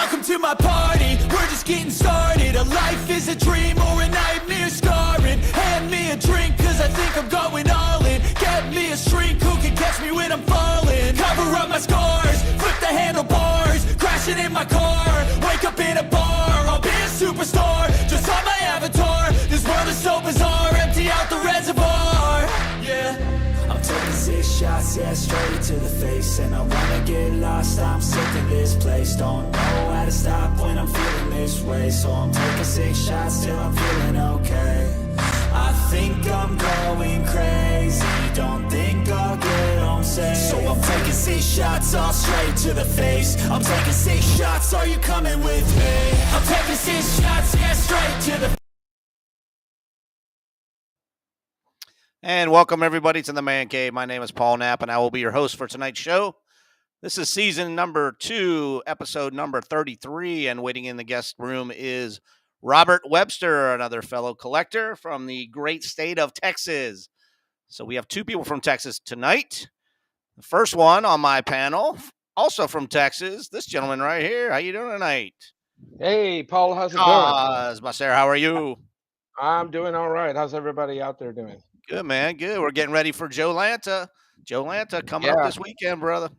Welcome to my party, we're just getting started. A life is a dream or a nightmare scarring. Hand me a drink cause I think I'm going all in. Get me a shrink who can catch me when I'm falling. Cover up my scars, flip the handlebars. Crashing in my car, wake up in a bar. I'll be a superstar, just on my avatar. This world is so bizarre, empty out the reservoir. Yeah, I'm taking 6 shots, yeah, straight to the face. And I wanna get lost, I'm sick of this place. Don't know how to stop when I'm feeling this way. So I'm taking 6 shots till I'm feeling okay. I think I'm going crazy, don't think I'll get home safe. So I'm taking 6 shots, all straight to the face. I'm taking 6 shots, are you coming with me? I'm taking 6 shots, yeah, straight to the. And welcome everybody to the Man Cave. My name is Paul Knapp, and I will be your host for tonight's show. This is season number 2, episode number 33, and waiting in the guest room is Robert Webster, another fellow collector from the great state of Texas. So we have 2 people from Texas tonight. The first one on my panel, also from Texas, this gentleman right here. How you doing tonight? Hey, Paul, how's it going? Maser, how are you? I'm doing all right. How's everybody out there doing? Good, man. Good. We're getting ready for Joe Lanta. Joe Lanta coming up this weekend, brother.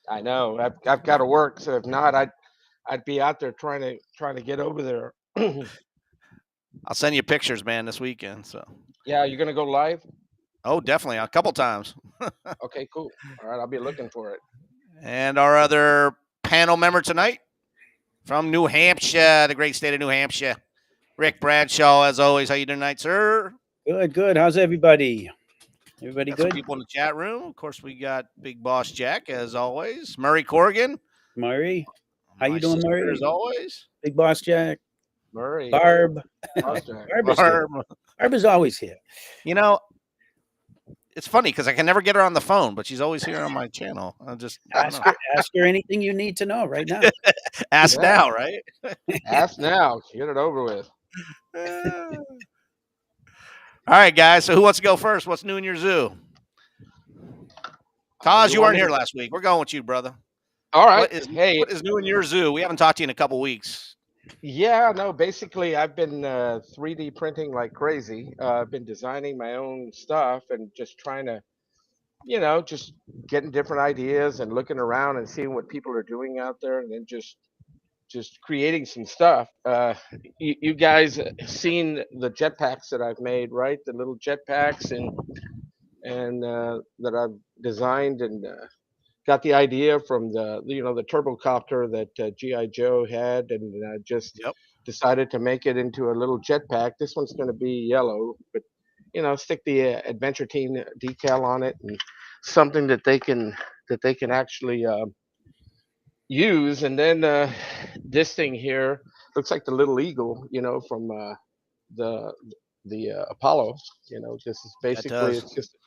I know. I've got to work, so if not, I'd be out there trying to get over there. I'll send you pictures, man, this weekend. So. Yeah, you're gonna go live? Oh, definitely, a couple times. Okay, cool. All right, I'll be looking for it. And our other panel member tonight from New Hampshire, the great state of New Hampshire, Rick Bradshaw. As always, how you doing tonight, sir? Good. How's everybody? Everybody got good? Some people in the chat room. Of course, we got Big Boss Jack, as always. Murray Corrigan. Murray. How you doing, Murray? As always. Big Boss Jack. Murray. Barb. Barb is always here. You know, it's funny because I can never get her on the phone, but she's always here on my channel. I'll just ask her anything you need to know right now. Ask now, right? Ask now. Get it over with. All right, guys. So who wants to go first? What's new in your zoo? Taj, you weren't here last week. We're going with you, brother. All right. What is new in your zoo? We haven't talked to you in a couple weeks. Yeah, no, basically I've been 3D printing like crazy. I've been designing my own stuff and just trying to, just getting different ideas and looking around and seeing what people are doing out there, and then just creating some stuff. You guys seen the jetpacks that I've made, right? The little jetpacks and that I've designed and got the idea from the turbocopter that G.I. Joe had, and just decided to make it into a little jetpack. This one's going to be yellow, but stick the Adventure Team decal on it, and something that they can actually use. And then this thing here looks like the little eagle, from the Apollo. This is basically, it's just,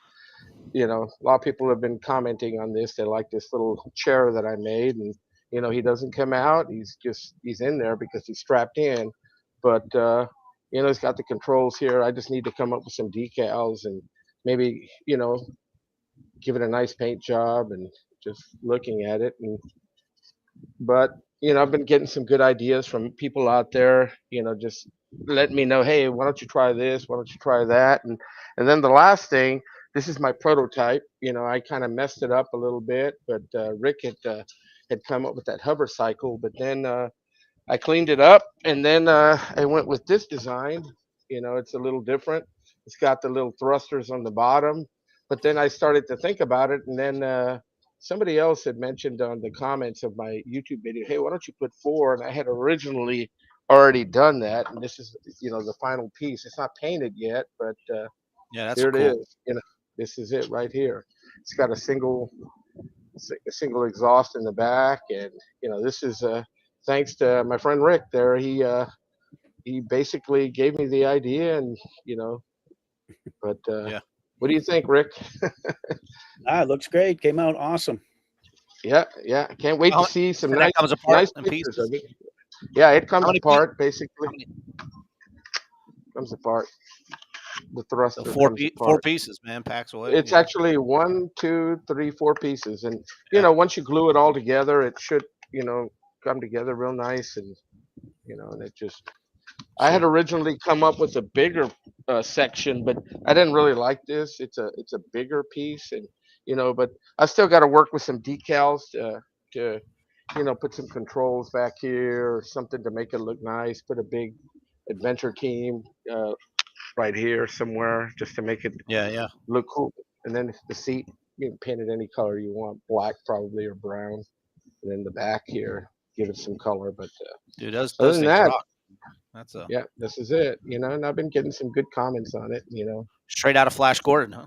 a lot of people have been commenting on this. They like this little chair that I made, and he doesn't come out. He's in there because he's strapped in, but he's got the controls here. I just need to come up with some decals and maybe give it a nice paint job, and just looking at it. But I've been getting some good ideas from people out there, just letting me know, hey, why don't you try this, why don't you try that. And then the last thing, this is my prototype. I kind of messed it up a little bit, but Rick had come up with that hover cycle, but then I cleaned it up, and then I went with this design. It's a little different. It's got the little thrusters on the bottom, but then I started to think about it, and then somebody else had mentioned on the comments of my YouTube video, hey, why don't you put 4? And I had originally already done that, and this is the final piece. It's not painted yet, but yeah, that's here cool. it is. This is it right here. It's got a single exhaust in the back, and this is thanks to my friend Rick there. He basically gave me the idea, and but yeah. What do you think, Rick? It looks great. Came out awesome. Yeah. I can't wait to see some nice pieces of it. Yeah, it comes apart basically. Comes apart. The thruster. So 4 pieces, man. Packs away. It's actually 1, 2, 3, 4 pieces, and once you glue it all together, it should come together real nice, and and it just. I had originally come up with a bigger section, but I didn't really like this. It's a bigger piece, and but I still got to work with some decals to put some controls back here or something to make it look nice. Put a big adventure team right here somewhere just to make it look cool. And then the seat, you can paint it any color you want, black probably or brown. And then the back here, give it some color. But dude, those other than things that, rock. That's yeah, this is it. And I've been getting some good comments on it. Straight out of Flash Gordon, huh?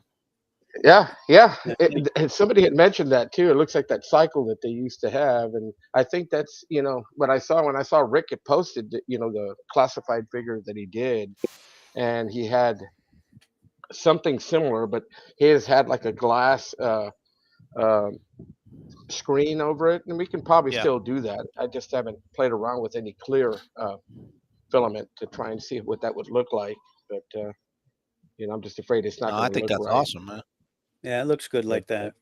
Yeah. And somebody had mentioned that too. It looks like that cycle that they used to have, and I think that's what I saw when I saw Rick had posted the classified figure that he did, and he had something similar, but his had like a glass uh, screen over it, and we can probably still do that. I just haven't played around with any clear filament to try and see what that would look like, but I'm just afraid it's not going to look right. I think that's awesome, man. Yeah, it looks good like that.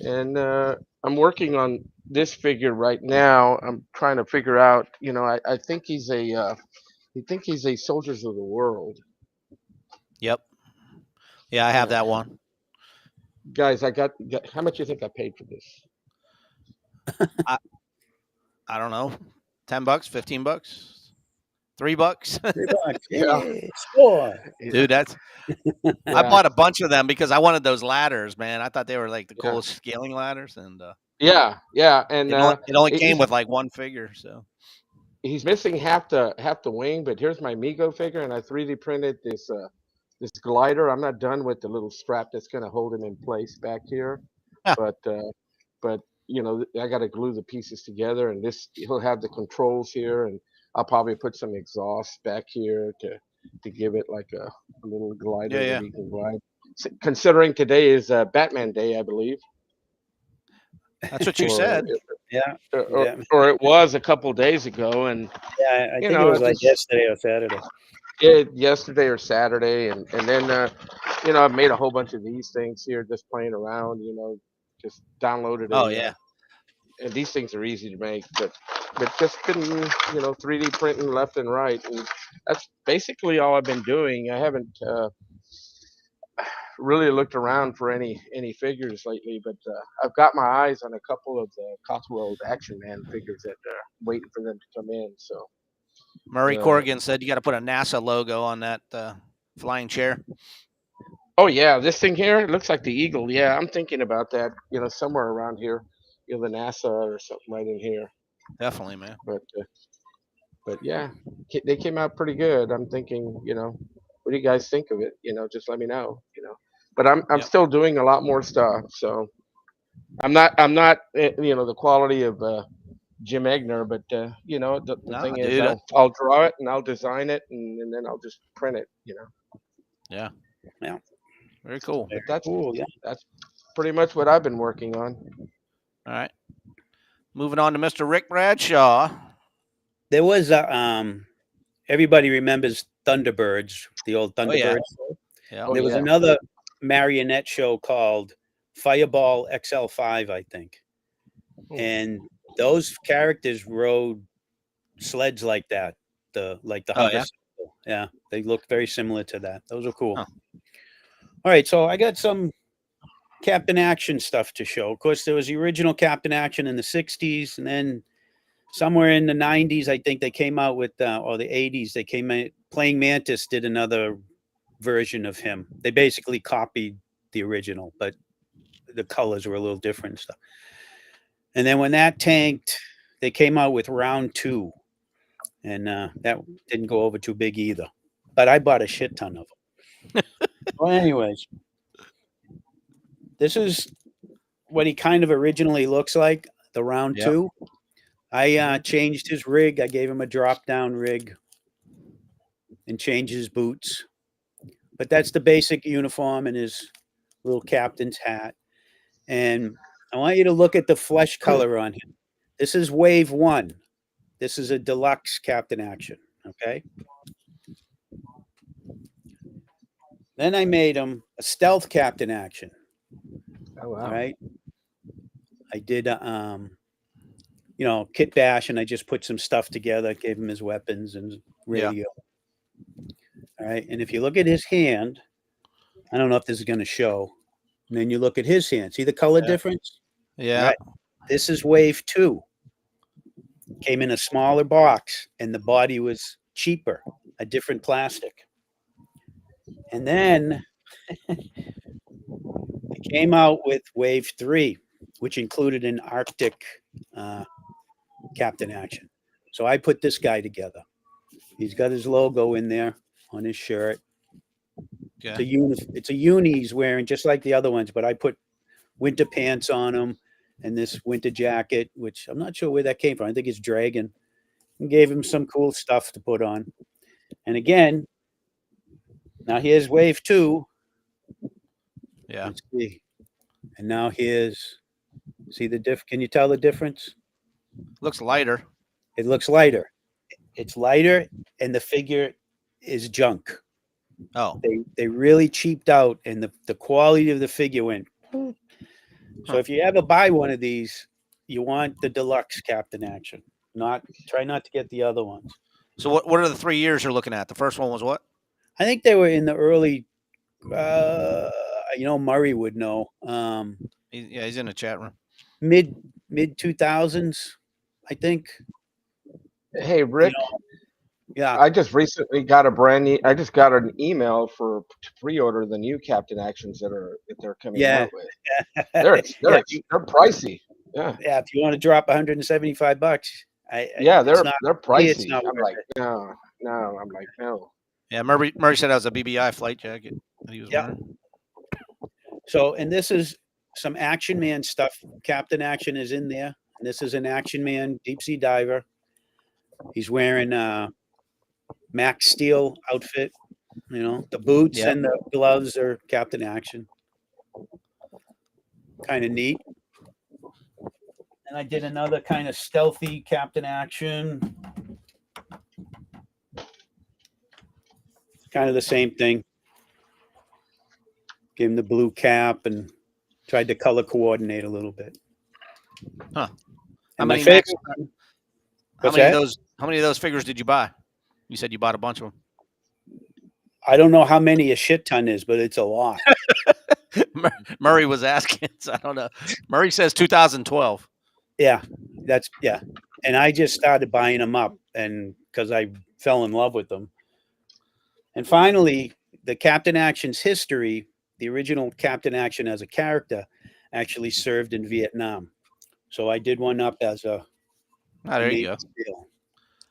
And I'm working on this figure right now. I'm trying to figure out, I think he's a Soldiers of the World. Yep. Yeah, I have that one. Guys, I got how much you think I paid for this? I don't know. $10, $15, $3. $3. Yeah. Score. Dude, that's I bought a bunch of them because I wanted those ladders, man. I thought they were like the coolest scaling ladders, and yeah, and it only came with like one figure, so he's missing half the wing. But here's my Mego figure, and I 3D printed this glider. I'm not done with the little strap that's going to hold him in place back here, but I got to glue the pieces together, and he'll have the controls here, and I'll probably put some exhaust back here to give it like a little glider that he can glide. So, considering today is Batman Day, I believe. That's what you said. Or it was a couple days ago, and I think it was like yesterday or Saturday. Yesterday or Saturday, and then I've made a whole bunch of these things here, just playing around. Just downloaded it. And these things are easy to make, but just been 3D printing left and right, and that's basically all I've been doing. I haven't really looked around for any figures lately, but I've got my eyes on a couple of the Cotswold Action Man figures that are waiting for them to come in. So Murray Corrigan said you got to put a NASA logo on that flying chair. Oh yeah, this thing here, it looks like the eagle. Yeah, I'm thinking about that. Somewhere around here, the NASA or something right in here. Definitely, man. But yeah, they came out pretty good. I'm thinking, what do you guys think of it? Just let me know. But I'm still doing a lot more stuff. So I'm not the quality of Jim Egner, but the thing is, I'll draw it and I'll design it and then I'll just print it. Yeah. Very cool. But that's pretty much what I've been working on. All right. Moving on to Mr. Rick Bradshaw. There was everybody remembers Thunderbirds, the old Thunderbirds. Yeah. There was another marionette show called Fireball XL5, I think. And those characters rode sleds like that. The yeah, they look very similar to that. Those are cool. All right, so I got some Captain Action stuff to show. Of course, there was the original Captain Action in the 60s, and then somewhere in the 90s, I think they came out with, or the 80s, they came out, Playing Mantis did another version of him. They basically copied the original, but the colors were a little different and stuff. And then when that tanked, they came out with round 2, and that didn't go over too big either. But I bought a shit ton of them. Well, anyways, this is what he kind of originally looks like, the round 2. I changed his rig. I gave him a drop-down rig and changed his boots. But that's the basic uniform and his little captain's hat. And I want you to look at the flesh color on him. This is wave 1. This is a deluxe Captain Action, okay? Then I made him a stealth Captain Action. Oh, wow. All right. I did kit bash, and I just put some stuff together, gave him his weapons and radio. All right. And if you look at his hand, I don't know if this is going to show. And then you look at his hand. See the color difference? Yeah. Right. This is wave 2. Came in a smaller box, and the body was cheaper, a different plastic. And then it came out with wave 3, which included an Arctic Captain Action. So I put this guy together. He's got his logo in there on his shirt. Okay. It's a uni he's wearing, just like the other ones, but I put winter pants on him and this winter jacket, which I'm not sure where that came from. I think it's Dragon. And gave him some cool stuff to put on. And again, now here's wave 2. Yeah. Let's see. And now here's, see the can you tell the difference? Looks lighter. It looks lighter. It's lighter, and the figure is junk. Oh. They really cheaped out, and the quality of the figure went. So if you ever buy one of these, you want the deluxe Captain Action. Try not to get the other ones. So what are the 3 years you're looking at? The first one was what? I think they were in the early. Murray would know. He's in the chat room. Mid 2000s, I think. Hey, Rick. Yeah. I just recently got I just got an email to pre-order the new Captain Actions that they're coming out with. They're pricey. Yeah. Yeah. If you want to drop $175, they're pricey. I'm like, no. I'm like, no. Yeah, Murray said that was a BBI flight jacket that he was wearing. So, and this is some Action Man stuff. Captain Action is in there. This is an Action Man deep sea diver. He's wearing Max Steel outfit. The boots and the gloves are Captain Action. Kind of neat. And I did another kind of stealthy Captain Action. Kind of the same thing. Gave him the blue cap and tried to color coordinate a little bit. Huh. How many of those figures did you buy? You said you bought a bunch of them. I don't know how many a shit ton is, but it's a lot. Murray was asking, so I don't know. Murray says 2012. Yeah. And I just started buying them up, and because I fell in love with them. And finally, the Captain Action's history, the original Captain Action as a character, actually served in Vietnam. So I did one up as a. There you go.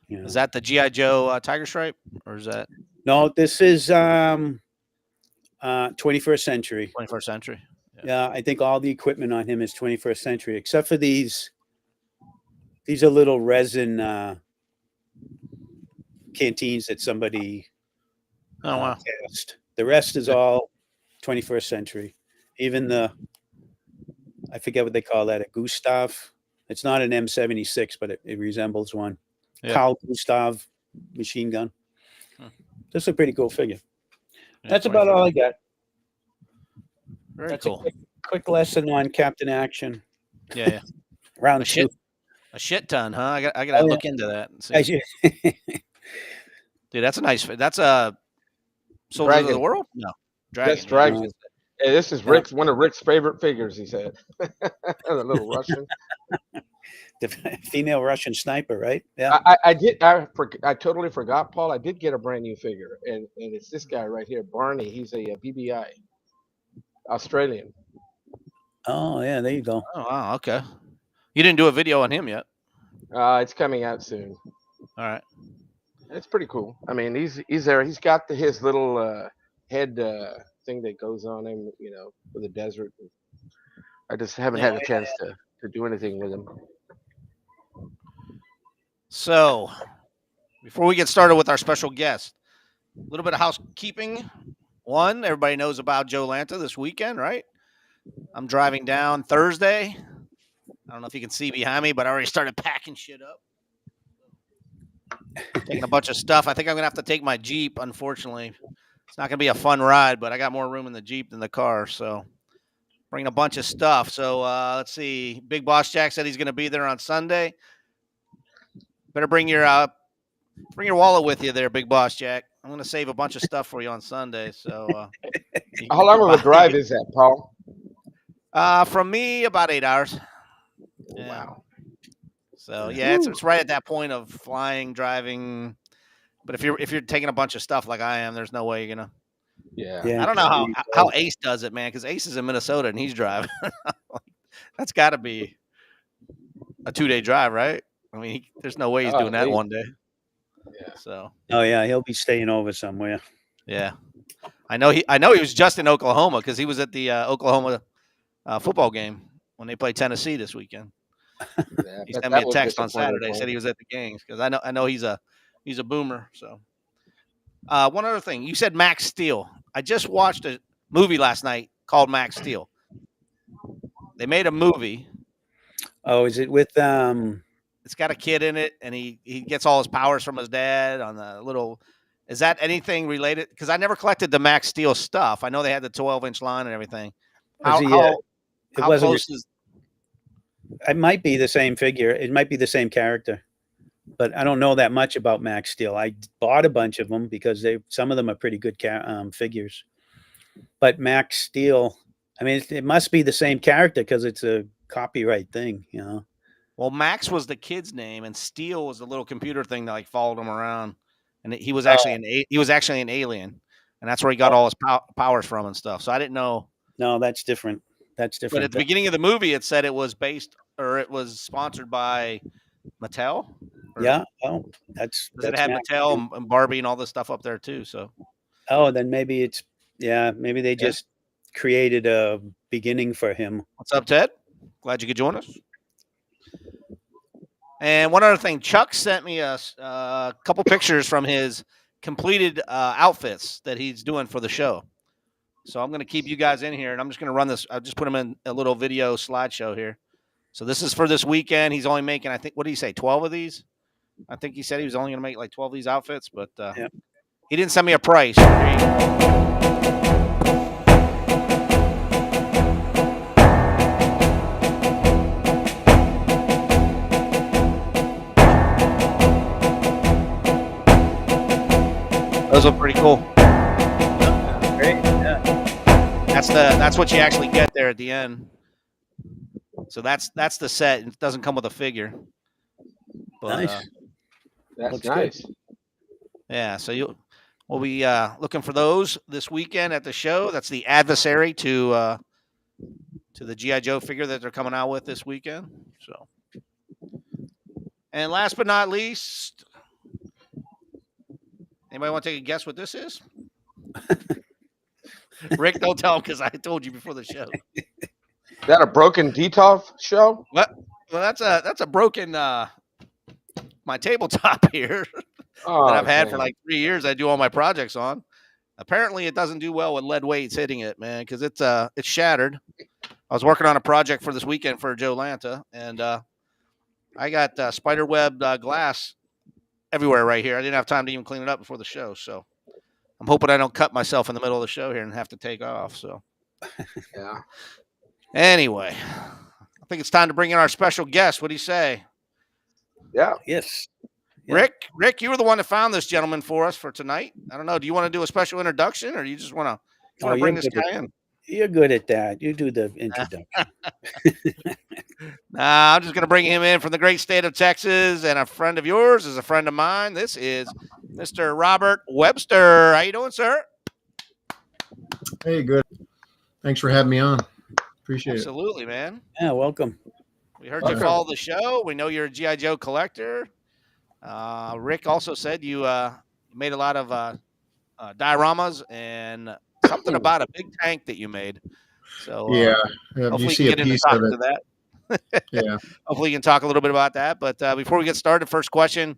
Is that the G.I. Joe Tiger Stripe, or is that? No, this is 21st century. 21st century. Yeah, I think all the equipment on him is 21st century, except for these. These are little resin canteens that somebody. Oh wow! Cast. The rest is all 21st century. Even I forget what they call that, a Gustav. It's not an M76, but it resembles one. Yeah. Carl Gustav machine gun. That's a pretty cool figure. Yeah, that's about all I got. That's cool. A quick lesson on Captain Action. Yeah. Round two. A shit ton, huh? I gotta look into that and see. Dude, that's a nice. That's a Soldier of the World. No, Dragon. That's Dragon. Hey, this is one of Rick's favorite figures. He said, the little Russian. The female Russian sniper, right? Yeah. I totally forgot, Paul. I did get a brand new figure, and it's this guy right here, Barney. He's a BBI, Australian. Oh yeah, there you go. Oh wow, okay. You didn't do a video on him yet. It's coming out soon. All right. It's pretty cool. I mean, he's there. He's got his little head thing that goes on him, for the desert. I just haven't had a chance to do anything with him. So, before we get started with our special guest, a little bit of housekeeping. One, everybody knows about Joe Lanta this weekend, right? I'm driving down Thursday. I don't know if you can see behind me, but I already started packing shit up. Taking a bunch of stuff. I think I'm going to have to take my Jeep, unfortunately. It's not going to be a fun ride, but I got more room in the Jeep than the car, so bringing a bunch of stuff. So let's see. Big Boss Jack said he's going to be there on Sunday. Better bring your wallet with you there, Big Boss Jack. I'm going to save a bunch of stuff for you on Sunday. So, How long of a drive is that, Paul? From me, about 8 hours. Yeah. Wow. So yeah, it's right at that point of flying, driving. But if you're taking a bunch of stuff like I am, there's no way you're gonna. Yeah. I don't know how Ace does it, man, because Ace is in Minnesota and he's driving. That's got to be a 2-day drive, right? I mean, there's no way he's doing that one day. Yeah. So. Oh yeah, he'll be staying over somewhere. Yeah, I know he was just in Oklahoma because he was at the Oklahoma football game when they played Tennessee this weekend. Yeah, he sent me a text on Saturday, said he was at the games because I know he's a boomer. So, one other thing, you said Max Steel. I just watched a movie last night called Max Steel. They made a movie. Oh, is it with It's got a kid in it, and he gets all his powers from his dad on the little. Is that anything related? Because I never collected the Max Steel stuff. I know they had the 12-inch line and everything. How close is? It might be the same figure. It might be the same character, but I don't know that much about Max Steel. I bought a bunch of them because some of them are pretty good figures. But Max Steel, I mean, it must be the same character because it's a copyright thing, you know. Well, Max was the kid's name, and Steel was the little computer thing that like followed him around, and he was actually an alien, and that's where he got all his powers from and stuff. So I didn't know. No, that's different. That's different. But at the beginning of the movie, it said it was it was sponsored by Mattel. Yeah. Oh, that's it had Mattel and Barbie and all this stuff up there too. So. Oh, then maybe maybe they just created a beginning for him. What's up, Ted? Glad you could join us. And one other thing, Chuck sent me a couple pictures from his completed outfits that he's doing for the show. So I'm going to keep you guys in here, and I'm just going to run this. I'll just put him in a little video slideshow here. So this is for this weekend. He's only making, I think, what did he say, 12 of these? I think he said he was only going to make like 12 of these outfits, but he didn't send me a price. Those look pretty cool. Great. Yeah. That's what you actually get there at the end. So that's the set. It doesn't come with a figure. But, nice. That's nice. Good. Yeah. So we'll be looking for those this weekend at the show. That's the adversary to the G.I. Joe figure that they're coming out with this weekend. So, and last but not least. Anybody want to take a guess what this is? Rick, don't tell him because I told you before the show. Is that a broken Detolf show? What? Well, that's a broken my tabletop here that I've had for like 3 years. I do all my projects on. Apparently, it doesn't do well with lead weights hitting it, man, because it's shattered. I was working on a project for this weekend for Joe Lanta, and I got spider web glass everywhere right here. I didn't have time to even clean it up before the show, so I'm hoping I don't cut myself in the middle of the show here and have to take off. So, yeah. Anyway, I think it's time to bring in our special guest. What do you say? Yeah. Yes. Yeah. Rick, you were the one that found this gentleman for us for tonight. I don't know. Do you want to do a special introduction, or do you just want to bring this guy in? You're good at that. You do the introduction. I'm just going to bring him in from the great state of Texas, and a friend of yours is a friend of mine. This is Mr. Robert Webster. How you doing, sir? Hey, good. Thanks for having me on. Appreciate Absolutely, man. Yeah, welcome. We heard you follow the show. We know you're a G.I. Joe collector. Rick also said you made a lot of dioramas and something about a big tank that you made. So hopefully you see a piece of it. That. Yeah. Hopefully you can talk a little bit about that. But before we get started, first question: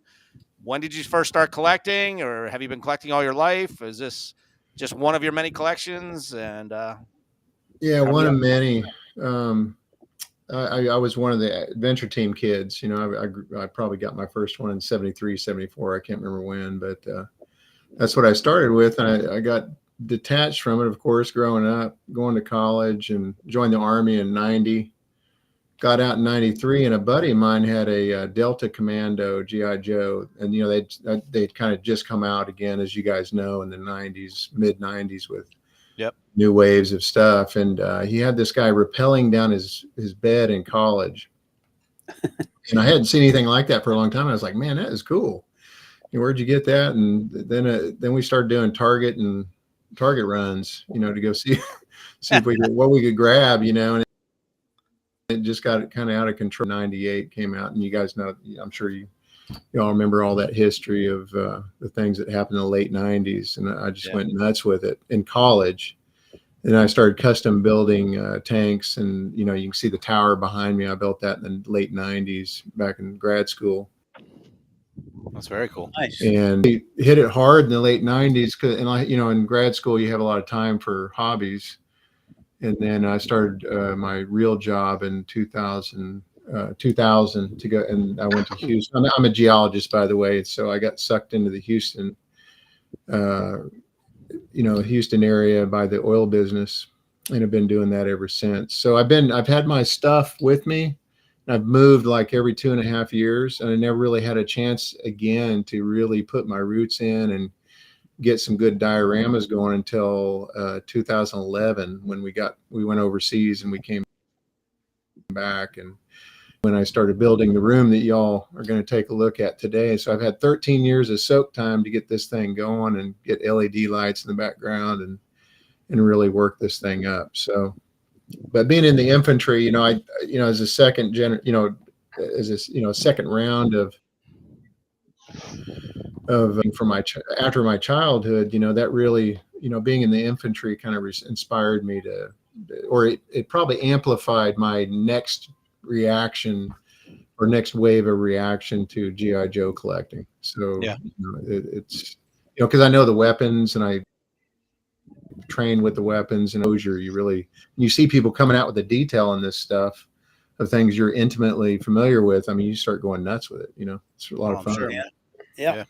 when did you first start collecting, or have you been collecting all your life? Is this just one of your many collections? And one of many. I was one of the adventure team kids. You know, I probably got my first one in 73, 74. I can't remember when, but that's what I started with. And I got detached from it, of course, growing up, going to college, and joined the Army in 90. got out in '93, and a buddy of mine had a Delta Commando GI Joe, and they'd kind of just come out again, as you guys know, in the '90s, mid '90s, with new waves of stuff. And he had this guy rappelling down his bed in college, and I hadn't seen anything like that for a long time. I was like, man, that is cool. Where'd you get that? And then we started doing target runs, to go see if what we could grab, and it just got kind of out of control. '98 came out, and you guys know, I'm sure you all remember all that history of the things that happened in the late '90s, and I just went nuts with it in college. And I started custom building tanks, and you can see the tower behind me. I built that in the late '90s back in grad school. That's very cool. Nice. And we hit it hard in the late '90s, and in grad school you have a lot of time for hobbies. And then I started my real job in 2000 to go, and I went to Houston. I'm a geologist, by the way, so I got sucked into the Houston area by the oil business, and I've been doing that ever since. So I've had my stuff with me. I've moved like every 2.5 years, and I never really had a chance again to really put my roots in and get some good dioramas going until 2011, when we went overseas and we came back, and when I started building the room that y'all are going to take a look at today. So I've had 13 years of soak time to get this thing going and get LED lights in the background and really work this thing up. So, but being in the infantry, as a second second round of after my childhood, that really, being in the infantry kind of inspired me or it probably amplified my next reaction or next wave of reaction to GI Joe collecting. So it's because I know the weapons, and I train with the weapons, and you see people coming out with the detail in this stuff of things you're intimately familiar with. I mean, you start going nuts with it. It's a lot of fun. Sure. Yeah.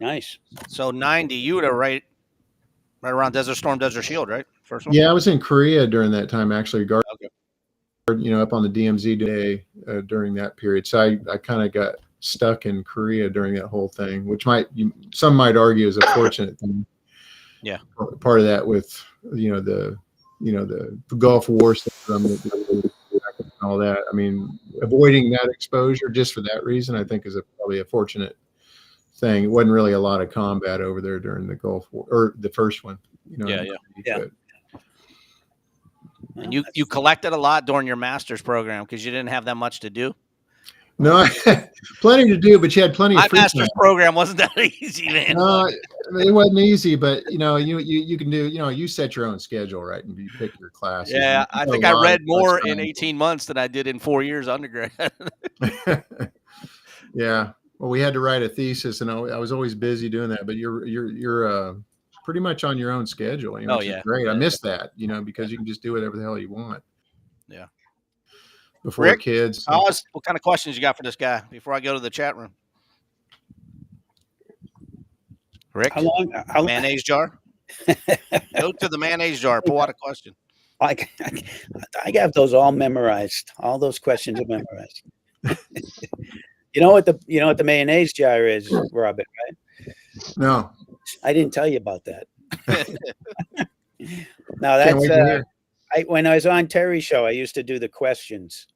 Nice. So '90, you were right around Desert Storm, Desert Shield, right? First one. Yeah, I was in Korea during that time, actually. Up on the DMZ day during that period. So I kind of got stuck in Korea during that whole thing, which some might argue is a fortunate thing. Yeah. Part of that with the Gulf War system and all that. I mean, avoiding that exposure just for that reason, I think, is probably a fortunate thing. It wasn't really a lot of combat over there during the Gulf War, or the first one. Yeah. But, and you collected a lot during your master's program because you didn't have that much to do. No, I had plenty to do, but you had plenty of free master's time. program wasn't that easy, man. No, it wasn't easy, but you can do, you set your own schedule, right? And you pick your classes. Yeah, I think I read more in 18 months than I did in 4 years undergrad. Yeah. Well, we had to write a thesis, and I was always busy doing that, but you're pretty much on your own schedule. Which is great. I miss that, because you can just do whatever the hell you want. Yeah. Before Rick, kids. what kind of questions you got for this guy before I go to the chat room? Rick, how long mayonnaise jar? Go to the mayonnaise jar. Pull out a question. I have those all memorized. All those questions are memorized. You know what the mayonnaise jar is, Robert, right? No. I didn't tell you about that. No, that's when I was on Terry's show, I used to do the questions,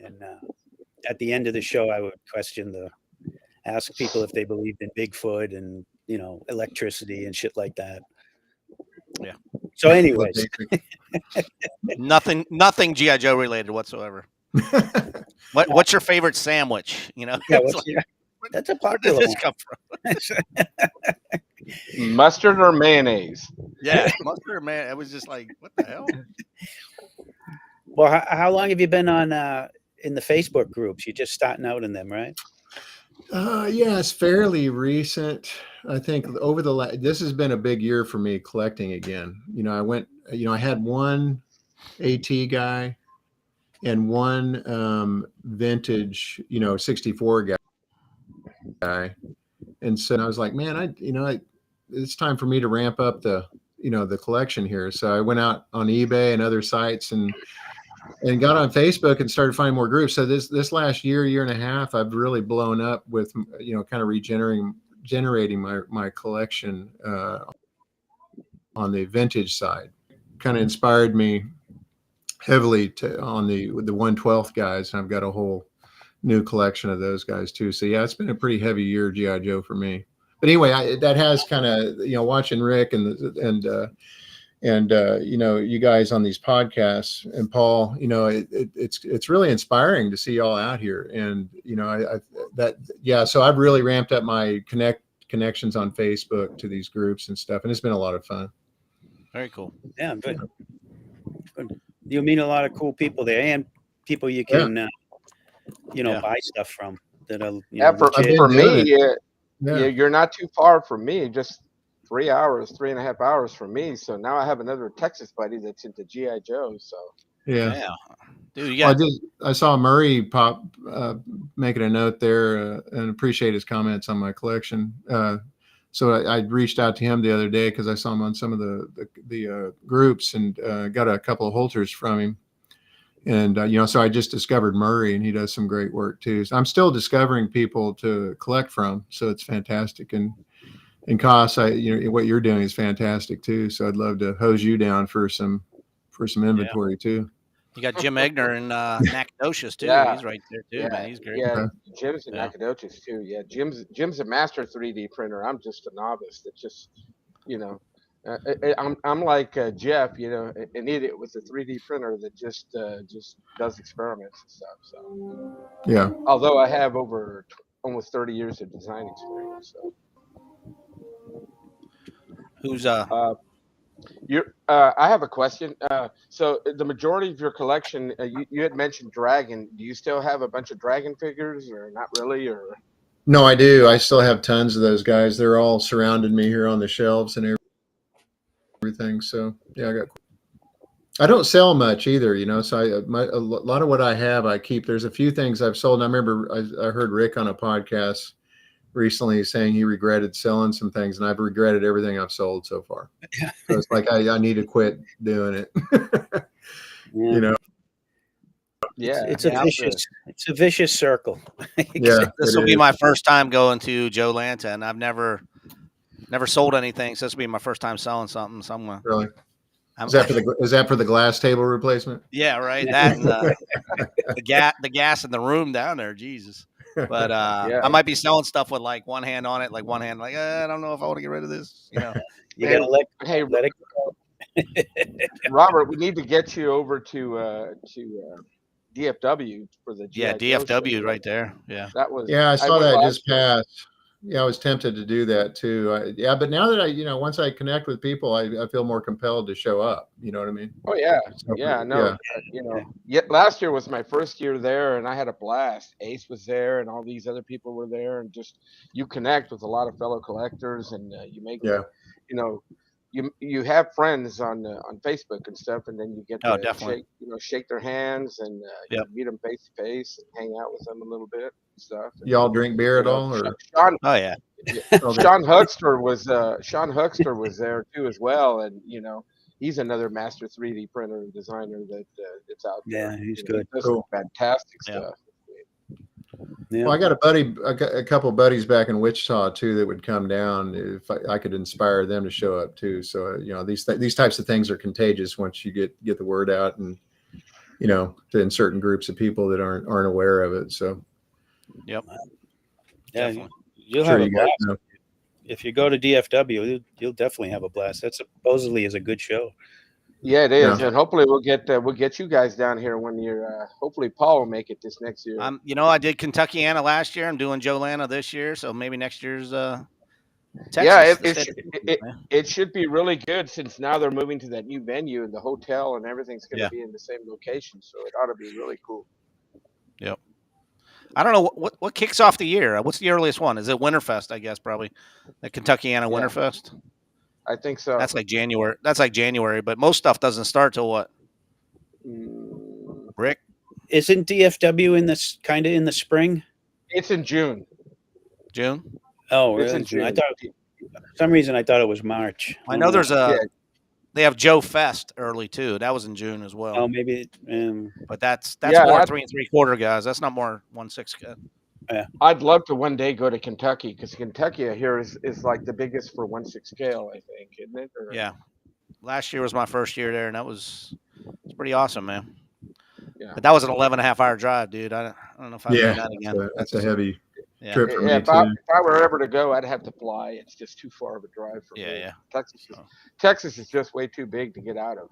and at the end of the show, I would ask people if they believed in Bigfoot and electricity and shit like that. Yeah. So, anyways, nothing GI Joe related whatsoever. What's your favorite sandwich? Yeah, that's a popular. Where did this come from? Mustard or mayonnaise? Yeah, mustard or mayonnaise. It was just like, what the hell? Well, how long have you been on in the Facebook groups? You're just starting out in them, right? Yeah, it's fairly recent. I think this has been a big year for me collecting again. I had one AT guy and one vintage, 64 guy. And so I was like, man, it's time for me to ramp up the collection here. So I went out on eBay and other sites and and got on Facebook and started finding more groups. So this last year and a half, I've really blown up with, kind of generating my collection on the vintage side. Kind of inspired me heavily on the 1/12 guys. And I've got a whole new collection of those guys too. So yeah, it's been a pretty heavy year G.I. Joe for me. But anyway, that has kind of, watching Rick and you guys on these podcasts and Paul, it's really inspiring to see y'all out here. And, so I've really ramped up my connections on Facebook to these groups and stuff. And it's been a lot of fun. Very cool. Yeah, good. You meet a lot of cool people there and people you can, buy stuff from that are, for me, you're not too far from me, just 3.5 hours from me. So now I have another Texas buddy that's into G.I. Joe. So yeah. Dude, I saw Murray pop making a note there and appreciate his comments on my collection. So I reached out to him the other day because I saw him on some of the groups and got a couple of halters from him. And, so I just discovered Murray, and he does some great work too. So I'm still discovering people to collect from. So it's fantastic. And Koss, what you're doing is fantastic too. So I'd love to hose you down for some inventory too. You got Jim Egner and Nacogdoches too. Yeah. He's right there too, man. He's great. Yeah, Jim's in Nacogdoches too. Yeah, Jim's a master 3D printer. I'm just a novice. That's just, I'm like Jeff, an idiot with a 3D printer that just does experiments and stuff. So yeah. Although I have over almost 30 years of design experience. So. Who's I have a question. So the majority of your collection, you had mentioned Dragon. Do you still have a bunch of Dragon figures, or not really? Or no, I do. I still have tons of those guys. They're all surrounded me here on the shelves and everything. So yeah, I don't sell much either, So a lot of what I have, I keep. There's a few things I've sold. And I remember I heard Rick on a podcast recently saying he regretted selling some things, and I've regretted everything I've sold so far. So it's like I need to quit doing it. Yeah, it's a vicious circle. Yeah, this will be my first time going to Joe Lanta, and I've never sold anything, so this will be my first time selling something somewhere. Really? Is that for the glass table replacement? Yeah, right. That and the gas in the room down there, Jesus. But I might be selling stuff with like one hand on it, like one hand, like I don't know if I want to get rid of this. You gotta let it go. Robert, we need to get you over to DFW for the DFW right there. Yeah, that was. Yeah, I saw that just passed. Yeah, I was tempted to do that too. But now that once I connect with people, I feel more compelled to show up. You know what I mean? Oh yeah, last year was my first year there, and I had a blast. Ace was there, and all these other people were there, and just you connect with a lot of fellow collectors, and you make, you have friends on Facebook and stuff, and then you get to shake their hands and you meet them face to face and hang out with them a little bit and stuff. And, y'all drink beer at all? Or? Sean, oh yeah. Sean Huckster was there too as well, and he's another master 3D printer and designer that's out there. Yeah, he's good. He does some fantastic stuff. Yeah. Well, I got a couple of buddies back in Wichita too that would come down if I could inspire them to show up too. So these types of things are contagious once you get the word out, and in certain groups of people that aren't aware of it. So yep, yeah, you'll have a blast. If you go to DFW, you'll definitely have a blast. That supposedly is a good show. Yeah, it is, and hopefully we'll get you guys down here when you're. Hopefully, Paul will make it this next year. I did Kentuckiana last year. I'm doing Joe Lanta this year, so maybe next year's Texas. Yeah, it should be really good since now they're moving to that new venue, and the hotel and everything's going to be in the same location, so it ought to be really cool. Yep. I don't know what kicks off the year. What's the earliest one? Is it Winterfest? I guess probably the Kentuckiana Winterfest. I think so. That's like January. But most stuff doesn't start till what? Rick? Isn't DFW in the spring? It's in June. June? Oh, really? It's in June. For some reason I thought it was March. I know there's They have Joe Fest early too. That was in June as well. Oh, maybe. But that's Yeah, more 3 3/4 guys. That's not more 1/6 guys. I'd love to one day go to Kentucky, because Kentucky I hear is like the biggest for 1/6 scale, I think, isn't it? Or, Yeah. Last year was my first year there, and it's pretty awesome, man. yeah. But that was an 11.5-hour drive, dude. I don't know if I'd do that again. That's a heavy Yeah. trip for me If too. I were ever to go, I'd have to fly. It's just too far of a drive for me. Yeah. Texas is just way too big to get out of.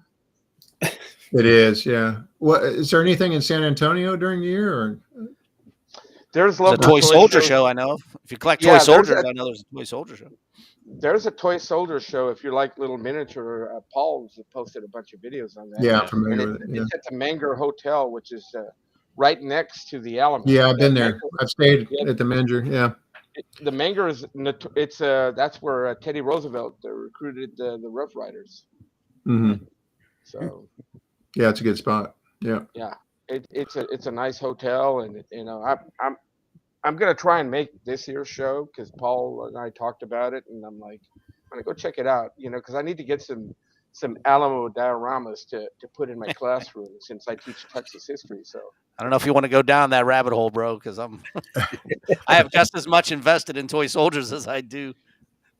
It is, yeah. What is there anything in San Antonio during the year? Or There's a toy soldier show I know of. If you collect toy soldiers, I know there's a toy soldier show. There's a toy soldier show if you like little miniature. Paul's posted a bunch of videos on that. Yeah, I'm familiar with it. Yeah. It's at the Menger Hotel, which is right next to the Alamo. Yeah, I've been there. I've stayed at the Menger. Yeah. The Menger is that's where Teddy Roosevelt recruited the Rough Riders. Mm-hmm. So. Yeah, it's a good spot. Yeah. Yeah, it's a nice hotel, and I'm gonna try and make this year's show, because Paul and I talked about it, and I'm like, I'm gonna go check it out, because I need to get some Alamo dioramas to put in my classroom, since I teach Texas history. So I don't know if you want to go down that rabbit hole, bro, because I have just as much invested in toy soldiers as I do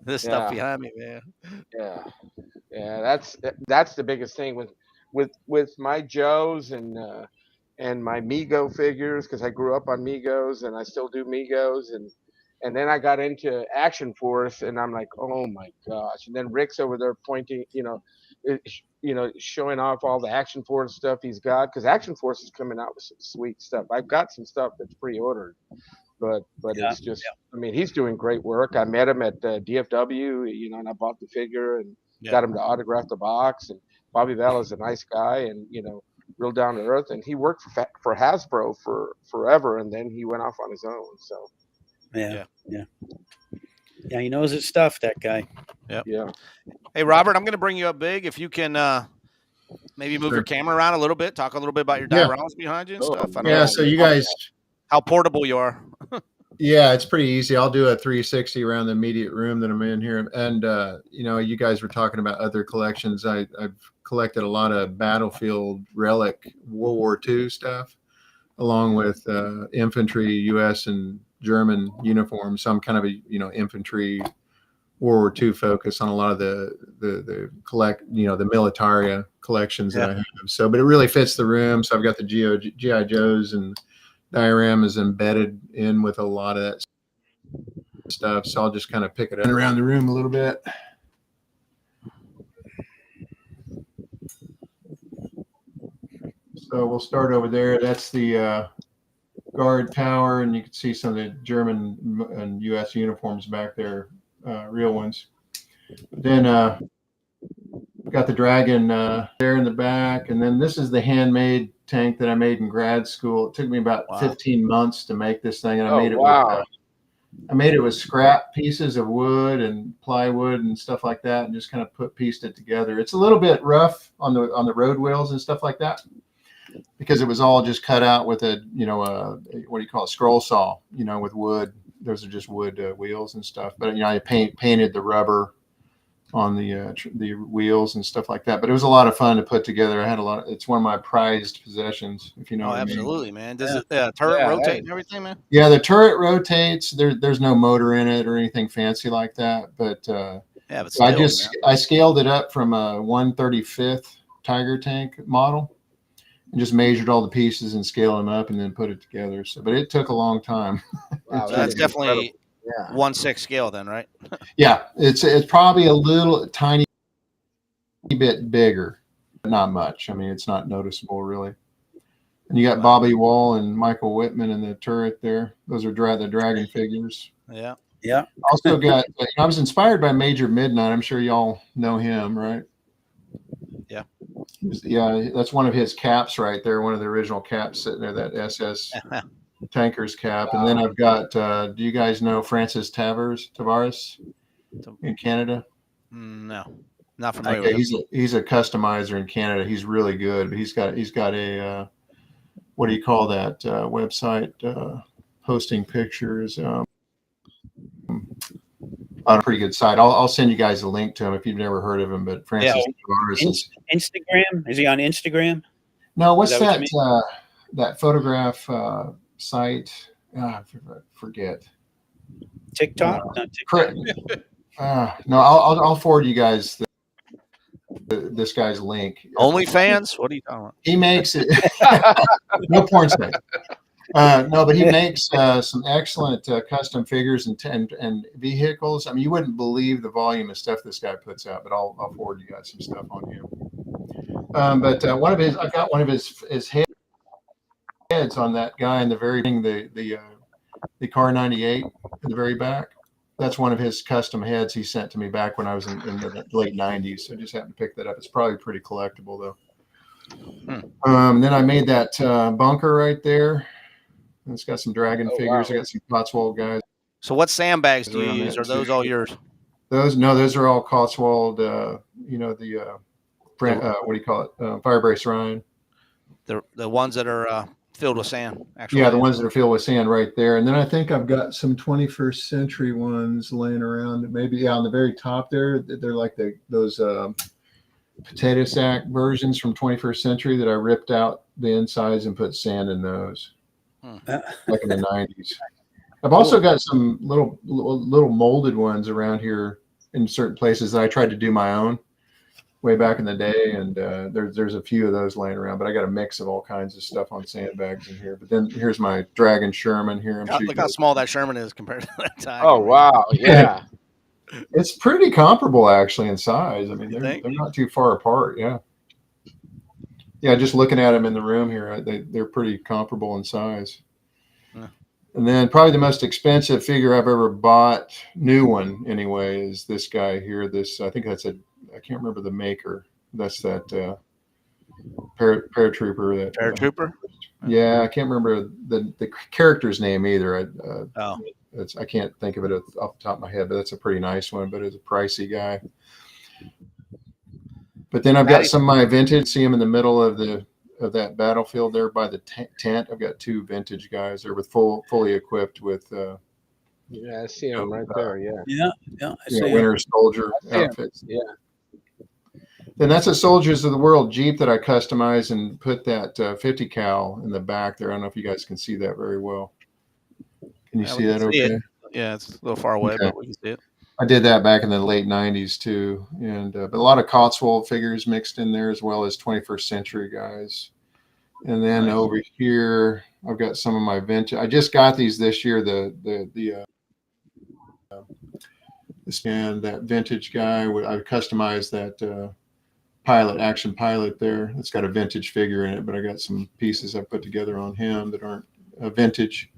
this stuff behind me, man. Yeah, that's the biggest thing with my Joes and my Mego figures, because I grew up on Megos and I still do Megos, and then I got into Action Force, and I'm like, oh my gosh! And then Rick's over there pointing, showing off all the Action Force stuff he's got, because Action Force is coming out with some sweet stuff. I've got some stuff that's pre-ordered, but it's just, I mean, he's doing great work. I met him at DFW, and I bought the figure and got him to autograph the box. And Bobby Bell is a nice guy, and real down to earth, and he worked for Hasbro for forever, and then he went off on his own. So yeah, he knows his stuff, that guy. Yeah. Hey, Robert, I'm going to bring you up big. If you can maybe move your camera around a little bit, talk a little bit about your dioramas behind you and stuff. I don't know so you guys, how portable you are. Yeah, it's pretty easy. I'll do a 360 around the immediate room that I'm in here. And, you guys were talking about other collections. I've collected a lot of battlefield relic World War II stuff, along with infantry, U.S. and German uniforms. So I'm kind of a, infantry World War II focus on a lot of the the militaria collections that I have. So, but it really fits the room. So I've got the GI Joes and dioramas embedded in with a lot of that stuff. So I'll just kind of pick it up around the room a little bit. So we'll start over there. That's the guard tower, and you can see some of the German and U.S. uniforms back there, real ones. Then got the dragon there in the back, and then this is the handmade tank that I made in grad school. It took me about 15 months to make this thing, and I made it with scrap pieces of wood and plywood and stuff like that, and just kind of pieced it together. It's a little bit rough on the road wheels and stuff like that, because it was all just cut out with a what do you call it, scroll saw, with wood. Those are just wood wheels and stuff. But I painted the rubber on the wheels and stuff like that. But it was a lot of fun to put together. I had a lot. It's one of my prized possessions, if you know what absolutely, I mean. man. Does the turret rotate and everything, man? Yeah, the turret rotates. There's no motor in it or anything fancy like that. But but still, I scaled it up from a 1/35th Tiger tank model, and just measured all the pieces and scaled them up, and then put it together. So, but it took a long time. Wow, that's definitely 1/6 scale, then, right? Yeah, it's probably a tiny bit bigger, but not much. I mean, it's not noticeable really. And you got Bobby Wall and Michael Whitman in the turret there. Those are the dragon figures. Yeah. Also got. I was inspired by Major Midnight. I'm sure y'all know him, right? Yeah. Yeah, that's one of his caps right there. One of the original caps sitting there. That SS tanker's cap. And then I've got. Do you guys know Francis Tavares in Canada? No, not familiar. Okay, he's a customizer in Canada. He's really good. But he's got a what do you call that website hosting pictures? on a pretty good site. I'll send you guys a link to him if you've never heard of him. But Francis Tavares Instagram? Is he on Instagram? No, what's that photograph site? I forget. TikTok? Not TikTok. No, I'll forward you guys this guy's link. OnlyFans? What are you talking about? He makes it. No porn site. No, but he makes some excellent custom figures and vehicles. I mean, you wouldn't believe the volume of stuff this guy puts out. But I'll forward you guys some stuff on him. But I've got one of his heads on that guy in the very thing, the car 98 in the very back. That's one of his custom heads he sent to me back when I was in the late 90s. So I just happened to pick that up. It's probably pretty collectible though. Then I made that bunker right there. It's got some dragon figures. Wow. I got some Cotswold guys. So what sandbags do you use? Are those all yours? Those are all Cotswold. What do you call it? Fire Brace Ryan. The ones that are filled with sand. Actually, yeah, the ones that are filled with sand right there. And then I think I've got some 21st century ones laying around. Maybe on the very top there. They're like those potato sack versions from 21st century that I ripped out the insides and put sand in those. Like in the 90s. I've also got some little molded ones around here in certain places that I tried to do my own way back in the day, and there's a few of those laying around, but I got a mix of all kinds of stuff on sandbags in here. But then here's my Dragon Sherman here. Look how small that Sherman is compared to that time. Oh wow, yeah. It's pretty comparable actually in size. I mean, they're not too far apart. Yeah, just looking at them in the room here, they're pretty comparable in size. Yeah. And then probably the most expensive figure I've ever bought, new one anyway, is this guy here. I think I can't remember the maker. That's that paratrooper. Paratrooper? Yeah, I can't remember the character's name either. I can't think of it off the top of my head, but that's a pretty nice one, but it's a pricey guy. But then I've got some of my vintage. See them in the middle of that battlefield there by the tent. I've got two vintage guys there with fully equipped with. Yeah, I see them right there. Yeah. I see Winter Soldier outfits. Yeah. Then that's a Soldiers of the World Jeep that I customized and put that 50 cal in the back there. I don't know if you guys can see that very well. Can you see that? Okay. Yeah, it's a little far away, but we can see it. I did that back in the late 90s too, and but a lot of Cotswold figures mixed in there as well as 21st century guys. And then over here, I've got some of my vintage. I just got these this year. That vintage guy. I customized that action pilot there. It's got a vintage figure in it, but I got some pieces I put together on him that aren't vintage.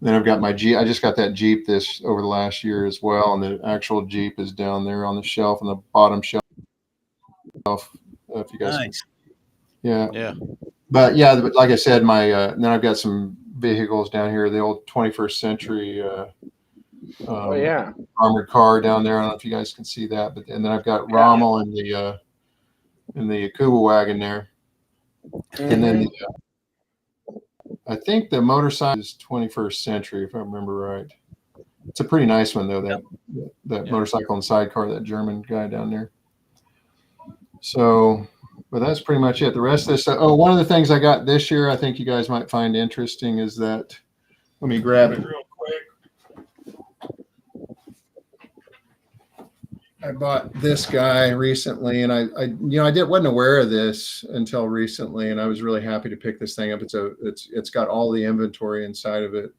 Then I've got my Jeep. I just got that Jeep over the last year as well, and the actual Jeep is down there on the shelf, on the bottom shelf. If you guys, nice. Yeah. But like I said, my then I've got some vehicles down here. The old 21st century armored car down there. I don't know if you guys can see that, and then I've got Rommel in the Kuba wagon there, and then I think the motorcycle is 21st century, if I remember right. It's a pretty nice one, though, that motorcycle and sidecar, that German guy down there. So, but that's pretty much it. The rest of this, one of the things I got this year I think you guys might find interesting is that, let me grab it real quick. I bought this guy recently, and I wasn't aware of this until recently, and I was really happy to pick this thing up. It's got all the inventory inside of it,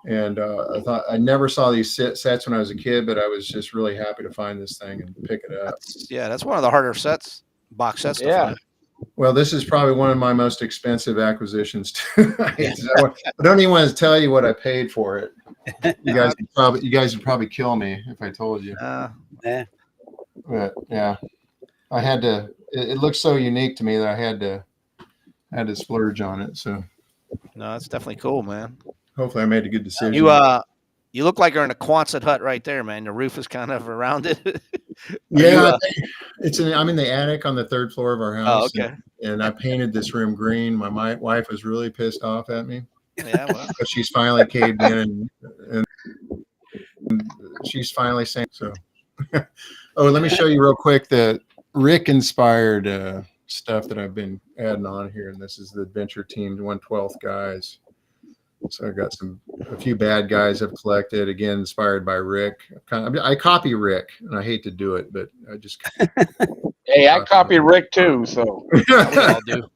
and I thought I never saw these sets when I was a kid, but I was just really happy to find this thing and pick it up. That's one of the harder box sets. To find. Well, this is probably one of my most expensive acquisitions too. I don't even want to tell you what I paid for it. You guys would probably kill me if I told you. But yeah, I had to. It looks so unique to me that I had to splurge on it. So no, that's definitely cool, man. Hopefully, I made a good decision. You look like you're in a Quonset hut right there, man. The roof is kind of around it. Yeah, I'm in the attic on the third floor of our house. Oh, okay. And I painted this room green. My wife was really pissed off at me. Yeah, well. But she's finally caved in, and she's finally saying so. Oh, let me show you real quick the Rick inspired stuff that I've been adding on here, and this is the Adventure Team 1/12 guys. So I got a few bad guys I've collected, again inspired by Rick. I copy Rick, and I hate to do it, but I just hey, I copy Rick too, so We all do.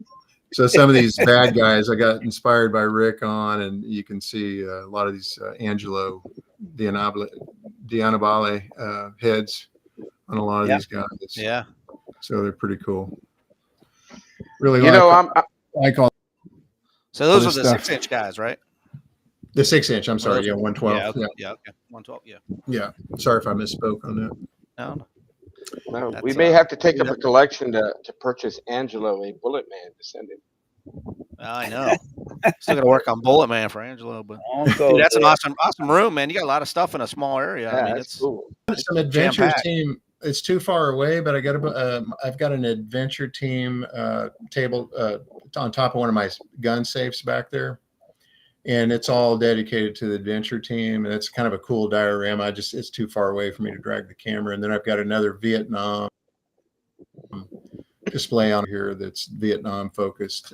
So some of these bad guys I got inspired by Rick on, and you can see a lot of these Angelo Dianabale heads on a lot of these guys. Yeah. So they're pretty cool. Really, So those are the 6-inch guys, right? The 6-inch. I'm sorry. Yeah, 1/12. Yeah. Okay. Yeah. Okay. 1/12. Yeah. Yeah. Sorry if I misspoke on that. No. Well, we may have to take up a collection to purchase Angelo a Bullet Man to send him. I know. Still got to work on Bullet Man for Angelo, but dude, that's an awesome room, man. You got a lot of stuff in a small area. Yeah, I mean, it's cool. Some Adventure Team. It's too far away, but I've got an Adventure Team table on top of one of my gun safes back there, and it's all dedicated to the Adventure Team, and it's kind of a cool diorama. It's too far away for me to drag the camera, and then I've got another Vietnam display on here that's Vietnam focused,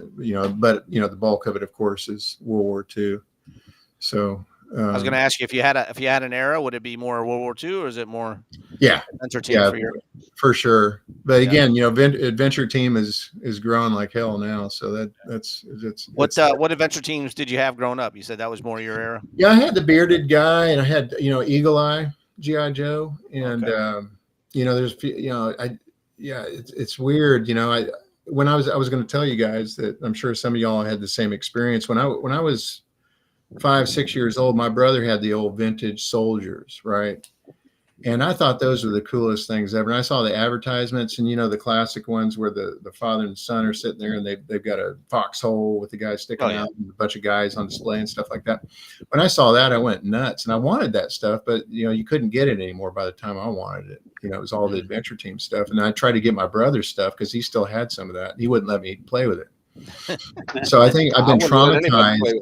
but the bulk of it, of course, is World War II. So I was going to ask you if you had an era, would it be more World War II or is it more? Yeah, entertainment for sure. But again, Adventure Team is growing like hell now. So that's what Adventure Teams did you have growing up? You said that was more your era. Yeah, I had the bearded guy, and I had Eagle Eye GI Joe, and there's it's weird. When I was going to tell you guys that I'm sure some of y'all had the same experience when I was 5-6 years old. My brother had the old vintage soldiers, right? And I thought those were the coolest things ever. And I saw the advertisements, and the classic ones where the father and son are sitting there, and they've got a foxhole with the guy sticking out, and a bunch of guys on display and stuff like that. When I saw that, I went nuts, and I wanted that stuff, but you couldn't get it anymore by the time I wanted it. It was all the Adventure Team stuff, and I tried to get my brother's stuff because he still had some of that. He wouldn't let me play with it. So I think I've been traumatized.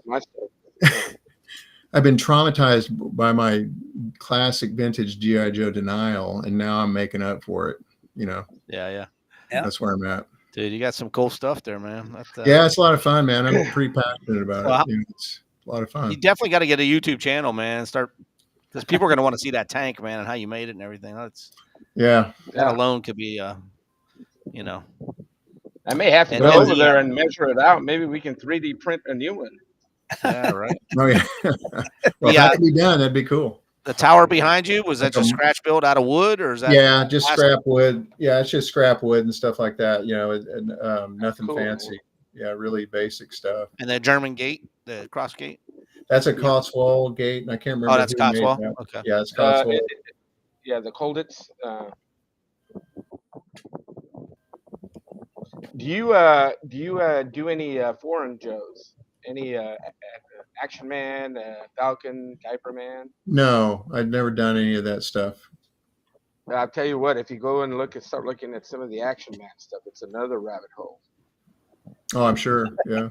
I've been traumatized by my classic vintage GI Joe denial, and now I'm making up for it. Yeah. That's where I'm at. Dude, you got some cool stuff there, man. Yeah, it's a lot of fun, man. I'm pretty passionate about it. It's a lot of fun. You definitely got to get a YouTube channel, man. Because people are going to want to see that tank, man, and how you made it and everything. That alone could be, I may have to go over there and measure it out. Maybe we can 3D print a new one. Yeah, right. Oh yeah. Well, if that could be done, that'd be cool. The tower behind you, was that just scratch built out of wood, or is that? Yeah, just scrap wood. Yeah, it's just scrap wood and stuff like that. And nothing fancy. Yeah, really basic stuff. And the German gate, the cross gate. That's a Cotswold gate, and I can't remember. Oh, that's Cotswold. Okay. Yeah, it's Cotswold. The Colditz. Do you do any foreign Joes? Any Action Man, Falcon, Diaper Man? No, I've never done any of that stuff. I'll tell you what, if you go and start looking at some of the Action Man stuff, it's another rabbit hole. Oh, I'm sure. Yeah.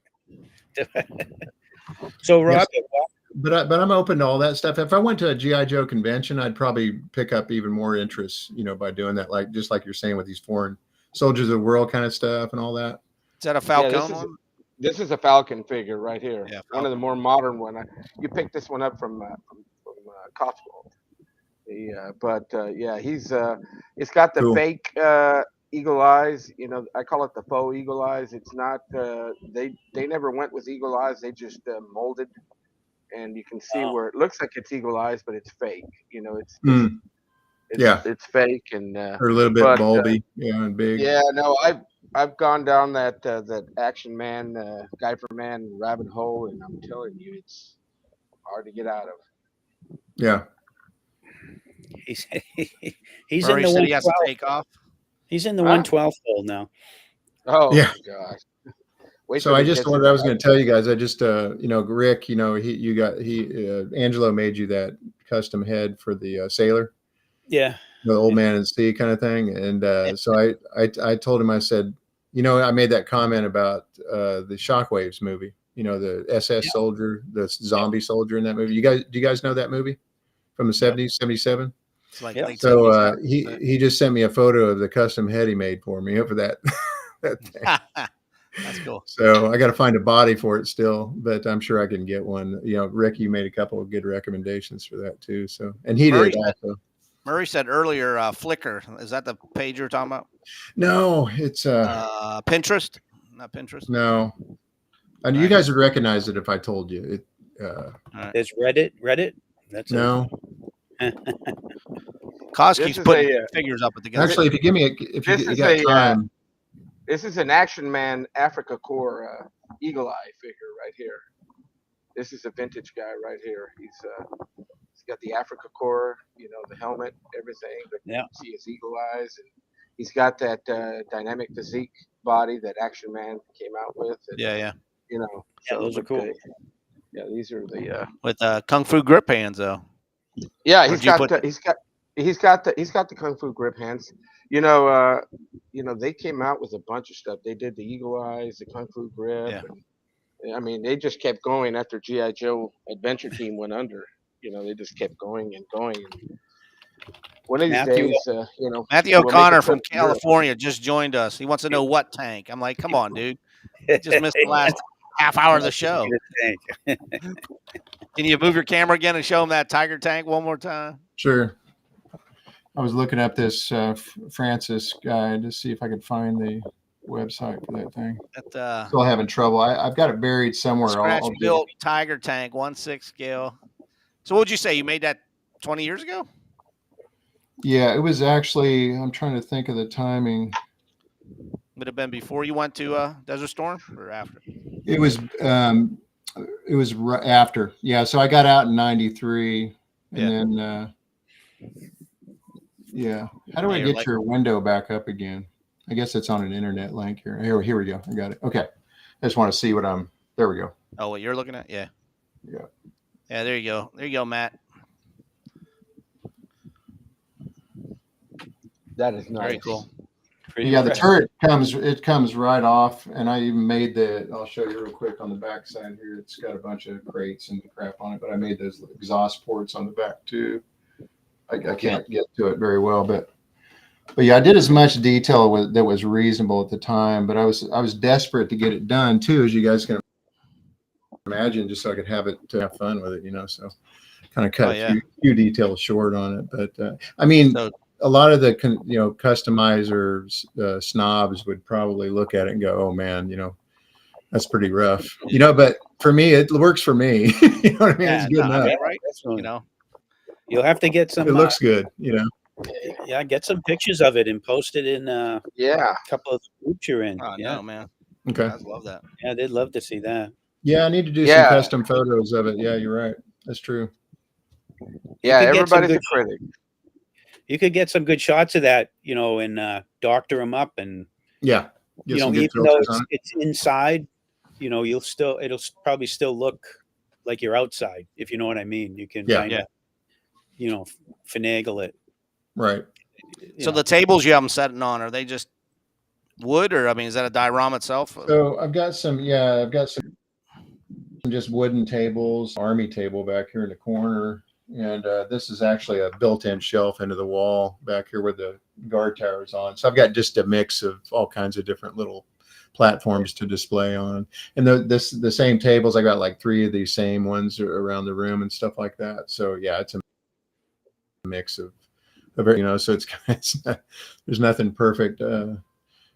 So, Rob, but I'm open to all that stuff. If I went to a GI Joe convention, I'd probably pick up even more interest, by doing that, just like you're saying with these foreign soldiers of the world kind of stuff and all that. Is that a Falcon one? This is a Falcon figure right here. Yeah, one of the more modern one. You picked this one up from Cotswold. It's got the fake eagle eyes. I call it the faux eagle eyes. It's not. They never went with eagle eyes. They just molded, and you can see where it looks like it's eagle eyes, but it's fake. It's fake and or a little bit bulby, and big. Yeah, no, I've gone down that Action Man, Guyver Man rabbit hole, and I'm telling you, it's hard to get out of. Yeah. He's Murray in the said he has to take off. He's in the 112 hole now. Oh yeah. Gosh. So I just wanted. I was going to tell you guys. I just, Rick. Angelo made you that custom head for the sailor. Yeah. The old man in the sea kind of thing. And so I told him, I said, I made that comment about the Shockwaves movie, the SS soldier, the zombie soldier in that movie. Do you guys know that movie from the 70s, 77. It's like Yeah. late So 70s. he just sent me a photo of the custom head he made for me for that. That thing. That's cool. So I got to find a body for it still, but I'm sure I can get one. You know, Rick, you made a couple of good recommendations for that too. So, and he did also. Murray said earlier, Flickr. Is that the page you're talking about? No, it's Pinterest. Not Pinterest. No, and you guys would recognize it if I told you. It. There's Reddit. That's no. Koski's putting figures up at the. Actually, if you give me you got time. This is an Action Man Africa Corps Eagle Eye figure right here. This is a vintage guy right here. He's got the Africa Corps, you know, the helmet, everything. But you can see his eagle eyes, and he's got that dynamic physique body that Action Man came out with. And, you know, so those are cool. Yeah, these are the with Kung Fu grip hands though. Yeah, he's got the Kung Fu grip hands. You know, they came out with a bunch of stuff. They did the eagle eyes, the Kung Fu grip. Yeah. And, I mean, they just kept going after G.I. Joe Adventure Team went under. You know, they just kept going and going. And one of these days, you know, Matthew O'Connor from California just joined us. He wants to know what tank. I'm like, come on, dude. You just missed the last half hour of the show. Can you move your camera again and show him that Tiger tank one more time? Sure. I was looking up this Francis guy to see if I could find the website for that thing. Still having trouble. I've got it buried somewhere. Scratch built Tiger tank, 1/6 scale. So what would you say? You made that 20 years ago? Yeah, it was actually. I'm trying to think of the timing. Would have been before you went to Desert Storm or after? It was after. Yeah, so I got out in '93, and then. Yeah. How do I get your window back up again? I guess it's on an internet link here. Here we go. I got it. Okay. I just want to see what there we go. Oh, what you're looking at? Yeah. Yeah. Yeah, there you go. There you go, Matt. That is nice. Very cool. Yeah, the turret comes right off, and I even made I'll show you real quick on the back side here. It's got a bunch of crates and crap on it, but I made those exhaust ports on the back too. I can't get to it very well, but yeah, I did as much detail that was reasonable at the time, but I was desperate to get it done too, as you guys can imagine, just so I could have it to have fun with it, you know. So kind of cut a few details short on it, but I mean, a lot of the customizers snobs would probably look at it and go, "Oh man, you know, that's pretty rough," you know. But for me, it works for me. You know what I mean? It's good enough, right? You know. You'll have to get some. It looks good, you know. Yeah, get some pictures of it and post it in a couple of groups you're in. Oh, no, man. Okay. I love that. Yeah, they'd love to see that. Yeah, I need to do some custom photos of it. Yeah, you're right. That's true. Yeah, everybody's a critic. You could get some good shots of that, you know, and doctor them up, and you know, even though it's inside, you know, it'll probably still look like you're outside, if you know what I mean. You can kind of, you know, finagle it. Right. So the tables you have them setting on, are they just wood, or I mean, is that a diorama itself? So I've got some just wooden tables, army table back here in the corner, and this is actually a built-in shelf into the wall back here where the guard tower is on. So I've got just a mix of all kinds of different little platforms to display on, and the same tables. I got like 3 of these same ones around the room and stuff like that. So yeah, it's a mix of you know, so it's not, there's nothing perfect, you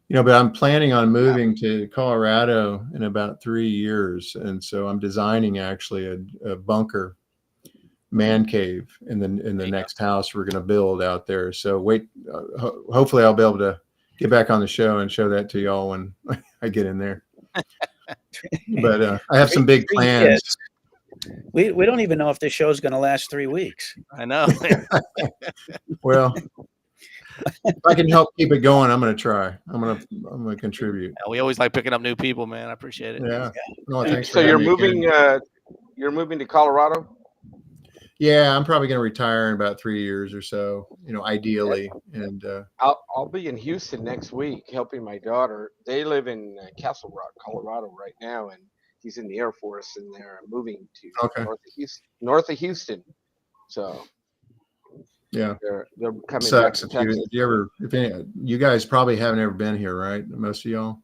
know, but I'm planning on moving to Colorado in about 3 years, and so I'm designing actually a bunker man cave in the next house we're going to build out there. So hopefully I'll be able to get back on the show and show that to y'all when I get in there. But I have some big plans. We don't even know if this show is going to last 3 weeks. I know. Well, if I can help keep it going, I'm going to try. I'm going to contribute. Yeah, we always like picking up new people, man. I appreciate it. Yeah. No, thanks. So you're moving to Colorado? Yeah, I'm probably going to retire in about 3 years or so, you know, ideally. And I'll be in Houston next week helping my daughter. They live in Castle Rock, Colorado right now, and he's in the Air Force, and they're moving to north of Houston. So Yeah. They're coming Sucks back to Texas. You guys probably haven't ever been here, right? Most of y'all.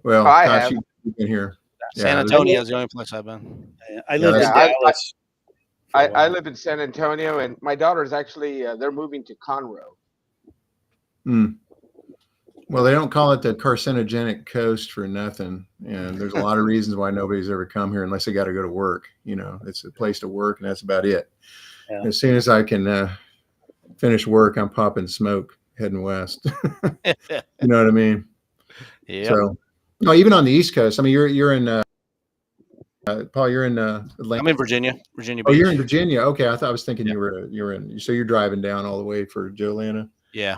Well, I gosh, have. you've been here. San Antonio is the only place I've been. I lived in Dallas. I live in San Antonio, and my daughter's actually they're moving to Conroe. Well, they don't call it the carcinogenic coast for nothing, and there's a lot of reasons why nobody's ever come here unless they got to go to work. It's a place to work, and that's about it. Yeah. As soon as I can finish work, I'm popping smoke heading west. You know what I mean? Yeah. So, no, even on the East Coast. I mean, you're in Paul. You're in Atlanta. I'm in Virginia. Virginia Beach. Oh, you're in Virginia. Okay, I was thinking you're in. So you're driving down all the way for Jolanta. Yeah.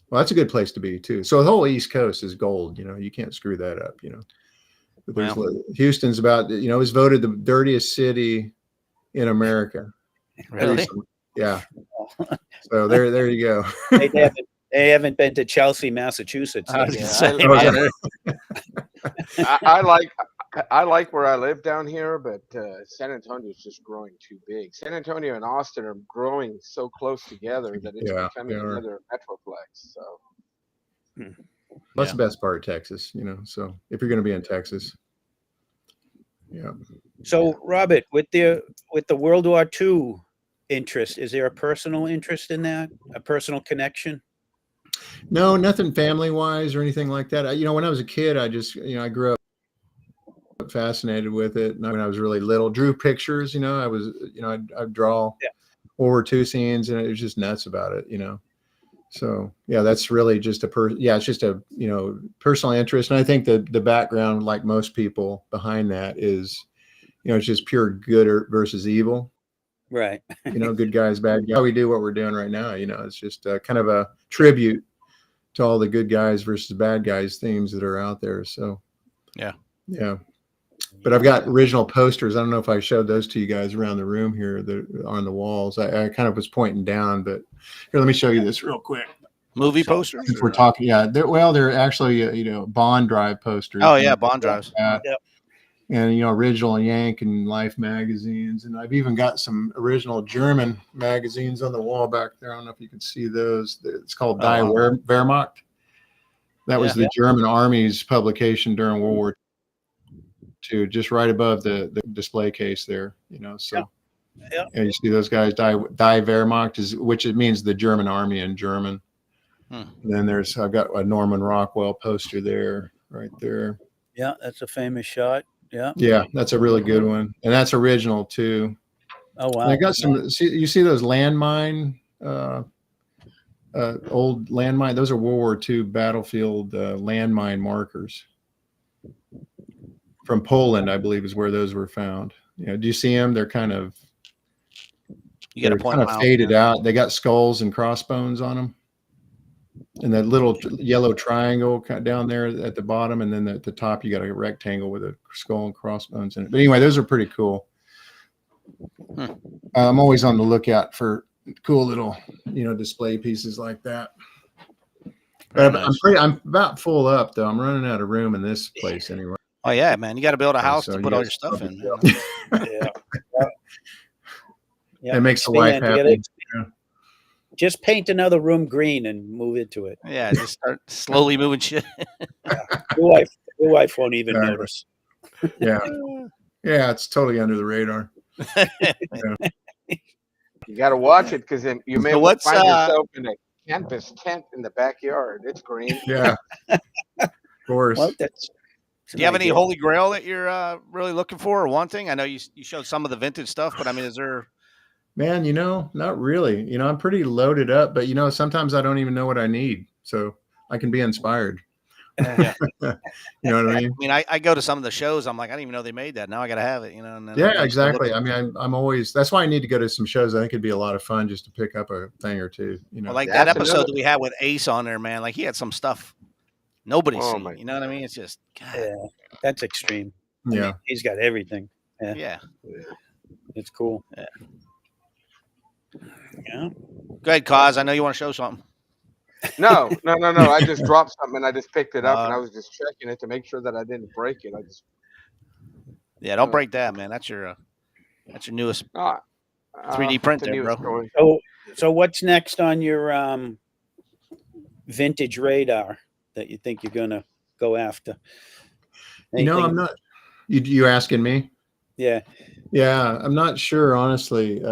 Well, that's a good place to be too. So the whole East Coast is gold. You can't screw that up. But Houston's about. It was voted the dirtiest city in America. Really? Yeah. So there you go. They haven't been to Chelsea, Massachusetts. I like where I live down here, but San Antonio is just growing too big. San Antonio and Austin are growing so close together that it's becoming another metroplex. So that's the best part of Texas, So if you're going to be in Texas, So Robert, with the World War II interest, is there a personal interest in that? A personal connection? No, nothing family wise or anything like that. When I was a kid, I just, I grew up fascinated with it. And when I was really little, drew pictures, I was, I'd draw World War II scenes, and it was just nuts about it, So that's really just it's just a, personal interest. And I think the background, like most people behind that is, it's just pure good versus evil. Right. Good guys, bad guys. How we do what we're doing right now, it's just kind of a tribute to all the good guys versus bad guys themes that are out there. So yeah. But I've got original posters. I don't know if I showed those to you guys around the room here that are on the walls. I kind of was pointing down, but here, let me show you this real quick. Movie posters? If we're talking, they're actually, Bond Drive posters. Oh yeah, Bond Drives. And original Yank and Life magazines, and I've even got some original German magazines on the wall back there. I don't know if you can see those. It's called Die Wehrmacht. That was the German Army's publication during World War II, just right above the display case there. So and you see those guys. Die Wehrmacht which it means the German Army in German. And then I've got a Norman Rockwell poster there, right there. Yeah, that's a famous shot. Yeah, that's a really good one, and that's original too. Oh wow! And I got some. You see those landmine, old landmine. Those are World War II battlefield landmine markers from Poland, I believe, is where those were found. Do you see them? They're kind of faded out. They got skulls and crossbones on them. And that little yellow triangle down there at the bottom, and then at the top you got a rectangle with a skull and crossbones in it. But anyway, those are pretty cool. I'm always on the lookout for cool little, display pieces like that. But I'm about full up though. I'm running out of room in this place anyway. Oh yeah, man! You got to build a house to put all your stuff in. It makes the wife happy. Just paint another room green and move into it. Yeah, just start slowly moving shit. Your wife won't even notice. Yeah, it's totally under the radar. You got to watch it because you may find yourself in a campus tent in the backyard. It's green. Yeah, of course. Well, do you have any holy grail that you're really looking for or wanting? I know you showed some of the vintage stuff, but I mean, is there? Man, not really. I'm pretty loaded up, but sometimes I don't even know what I need, so I can be inspired. Yeah. You know what I mean? I mean, I go to some of the shows. I'm like, I didn't even know they made that. Now I got to have it. And then yeah, exactly. I mean, I'm always. That's why I need to go to some shows. I think it'd be a lot of fun just to pick up a thing or two. Well, like that episode that we had with Ace on there, man. Like he had some stuff nobody's seen. You know what I mean? It's just that's extreme. Yeah, I mean, he's got everything. Yeah. It's cool. Yeah. Go ahead, Cause. I know you want to show something. No. I just dropped something and I just picked it up and I was just checking it to make sure that I didn't break it. Don't break that, man. That's your newest. I 3D print it's a there, newer bro. story. So what's next on your vintage radar that you think you're gonna go after? Anything? I'm not. You asking me? Yeah. Yeah, I'm not sure, honestly.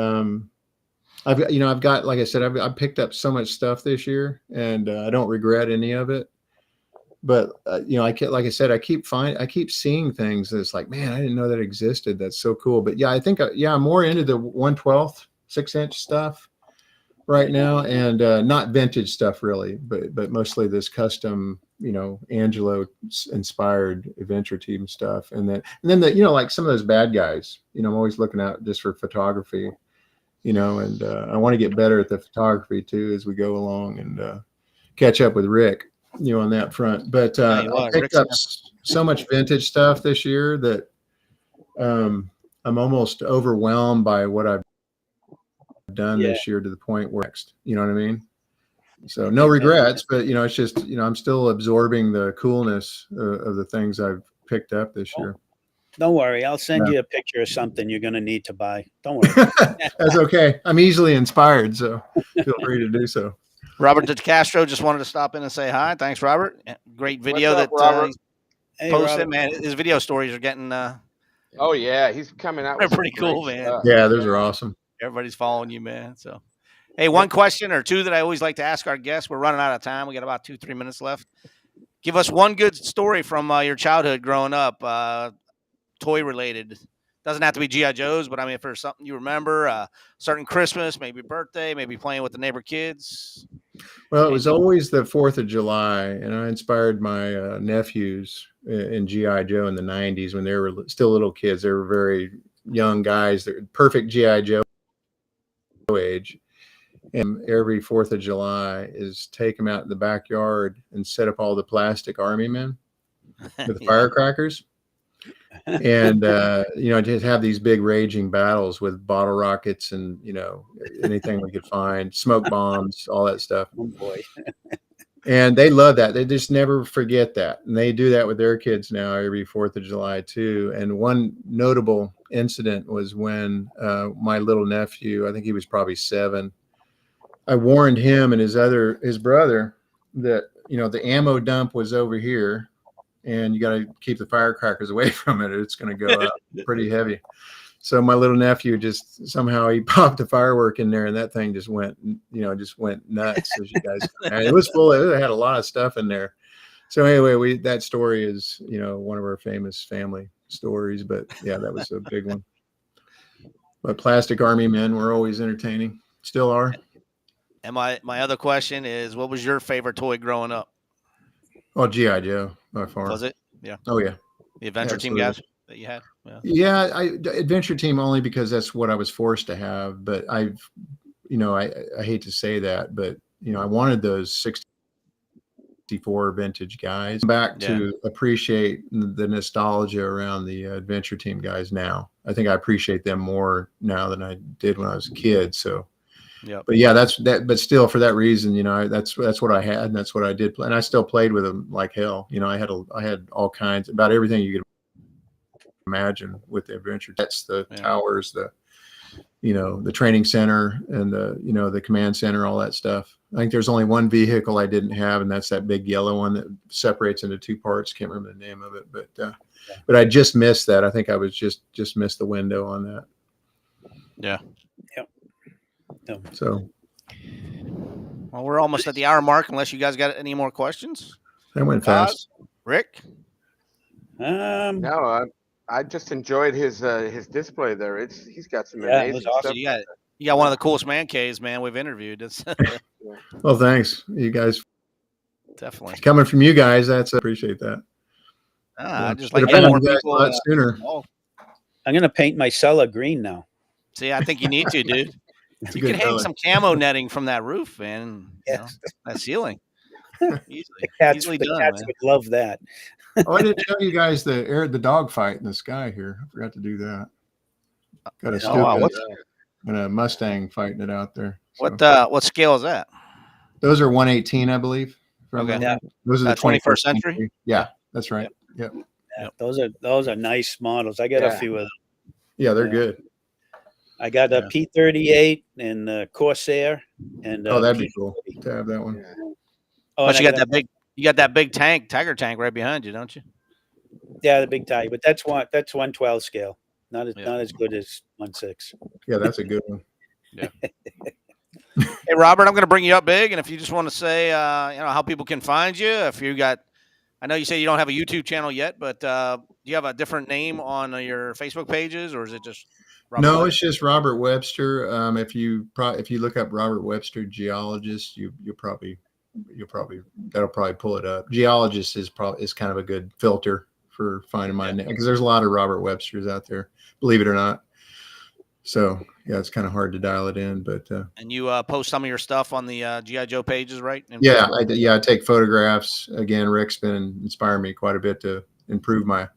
I've got, like I said, I've picked up so much stuff this year, and I don't regret any of it. But like I said, I keep seeing things that's like, man, I didn't know that existed. That's so cool. But yeah, I think I'm more into the 1/12 6-inch stuff right now, and not vintage stuff really, but mostly this custom, Angelo inspired adventure team stuff, and then like some of those bad guys. I'm always looking out just for photography, and I want to get better at the photography too as we go along, and catch up with Rick, on that front. But I picked up so much vintage stuff this year that I'm almost overwhelmed by what I've done this year, to the point where you know what I mean? So no regrets, but it's just, I'm still absorbing the coolness of the things I've picked up this year. Don't worry, I'll send you a picture of something you're gonna need to buy. Don't worry. That's okay. I'm easily inspired, so feel free to do so. Robert DeCastro just wanted to stop in and say hi. Thanks, Robert. Great video. What's up, Robert? He posted, man. His video stories are getting oh yeah, he's coming out. They're with pretty cool, man. Stuff. Yeah, those are awesome. Everybody's following you, man. So, hey, one question or two that I always like to ask our guests. We're running out of time. We got about 2-3 minutes left. Give us one good story from your childhood growing up, toy related. Doesn't have to be G.I. Joe's, but I mean, if there's something you remember, certain Christmas, maybe birthday, maybe playing with the neighbor kids. Well, it was always the 4th of July, and I inspired my nephews in G.I. Joe in the 90s when they were still little kids. They were very young guys. They're perfect G.I. Joe age. And every 4th of July is take them out in the backyard and set up all the plastic army men with the firecrackers. And just have these big raging battles with bottle rockets and anything we could find, smoke bombs, all that stuff. Oh boy. And they love that. They just never forget that, and they do that with their kids now every 4th of July too. And one notable incident was when my little nephew, I think he was probably 7, I warned him and his brother that the ammo dump was over here, and you got to keep the firecrackers away from it. It's going to go up pretty heavy. So my little nephew just somehow he popped a firework in there, and that thing just went nuts. As you guys, it was full. It had a lot of stuff in there. So anyway, that story is one of our famous family stories. But yeah, that was a big one. But plastic army men were always entertaining. Still are. And my other question is, what was your favorite toy growing up? Oh, G.I. Joe by far. Was it? Yeah. Oh yeah. The Adventure Team guys that you had? Yeah, Adventure Team only because that's what I was forced to have. But I hate to say that, but I wanted those 64 vintage guys. Back to appreciate the nostalgia around the Adventure Team guys now. I think I appreciate them more now than I did when I was a kid. So. Yeah, but yeah, but still, for that reason, that's what I had, and that's what I did play, and I still played with them like hell. I had all kinds, about everything you could imagine with the adventure. That's the towers, the training center, and the command center, all that stuff. I think there's only one vehicle I didn't have, and that's that big yellow one that separates into 2 parts. Can't remember the name of it, but I just missed that. I think I was just missed the window on that. Yeah. No. So, well, we're almost at the hour mark. Unless you guys got any more questions, that went fast. Rick. No, I just enjoyed his display there. He's got some amazing awesome. stuff. You got one of the coolest man caves, man, we've interviewed. Well, thanks, you guys. Definitely coming from you guys. I appreciate that. I just like more people sooner. I'm gonna paint my cellar green now. See, I think you need to, dude. You can hang some camo netting from that roof, man. That ceiling. Easily The cats would love that. I didn't show you guys the dog fight in the sky here. I forgot to do that. Got a stupid and a Mustang fighting it out there. So. What scale is that? Those are 118, I believe. Okay. Those are the 21st century. Yeah, that's right. Yep. Yeah, those are nice models. I got a few of them. Yeah, they're good. I got a P-38 and a Corsair, and Oh, that'd be cool to have that one. Yeah. Oh, Plus, and you I got that big. You got that big tiger tank right behind you, don't you? yeah, the big Tiger, but that's 112 scale, not as good as 1.6. Yeah, that's a good one. Yeah. Hey, Robert, I'm going to bring you up big, and if you just want to say, how people can find you, if you got, I know you say you don't have a YouTube channel yet, but do you have a different name on your Facebook pages, or is it just Robert No, Webster? it's just Robert Webster. If you look up Robert Webster geologist, you'll probably that'll probably pull it up. Geologist is kind of a good filter for finding my name, because there's a lot of Robert Websters out there, believe it or not. So yeah, it's kind of hard to dial it in, but and you post some of your stuff on the GI Joe pages, right? Yeah, I take photographs. Again, Rick's been inspiring me quite a bit to improve my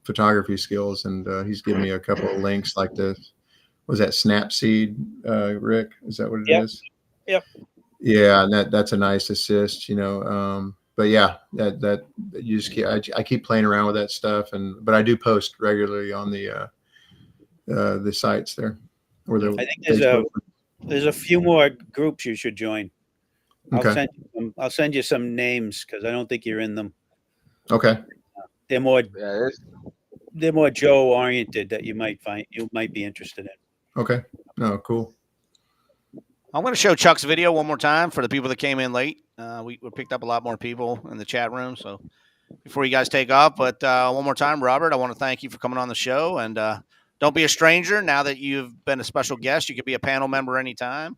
photography skills, and he's given me a couple of links, like was that Snapseed, Rick? Is that what it is? Yep. Yeah, and that's a nice assist, but yeah, that you just I keep playing around with that stuff, but I do post regularly on the sites there. Or I think there's a few more groups you should join. Okay. I'll send you some names, because I don't think you're in them. Okay. They're more Joe oriented that you might be interested in. Okay. No, cool. I'm going to show Chuck's video one more time for the people that came in late. We picked up a lot more people in the chat room, so before you guys take off, but one more time, Robert, I want to thank you for coming on the show, and don't be a stranger. Now that you've been a special guest, you could be a panel member anytime.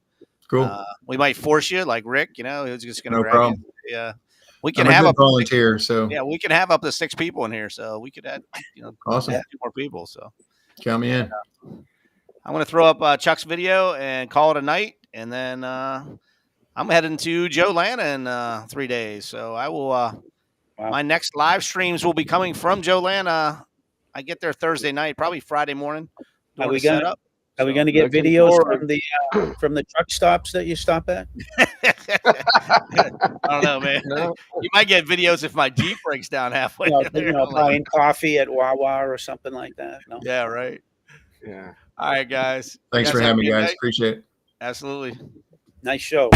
Cool. We might force you, like Rick. He's just going to grab problem. you. Yeah, we can I'm have a good volunteer. So yeah, we can have up to 6 people in here, so we could add awesome. add 2 more people. So count me in. I'm going to throw up Chuck's video and call it a night, and then I'm heading to Joe Lana in 3 days. So I will. Wow. My next live streams will be coming from Joe Lana. I get there Thursday night, probably Friday morning. Are we going to get videos from the truck stops that you stop at? I don't know, man. No. You might get videos if my Jeep breaks down halfway. Buying coffee at Wawa or something like that. No? Yeah, right. Yeah. All right, guys. Thanks for having me, guys. Appreciate it. Absolutely. Nice show.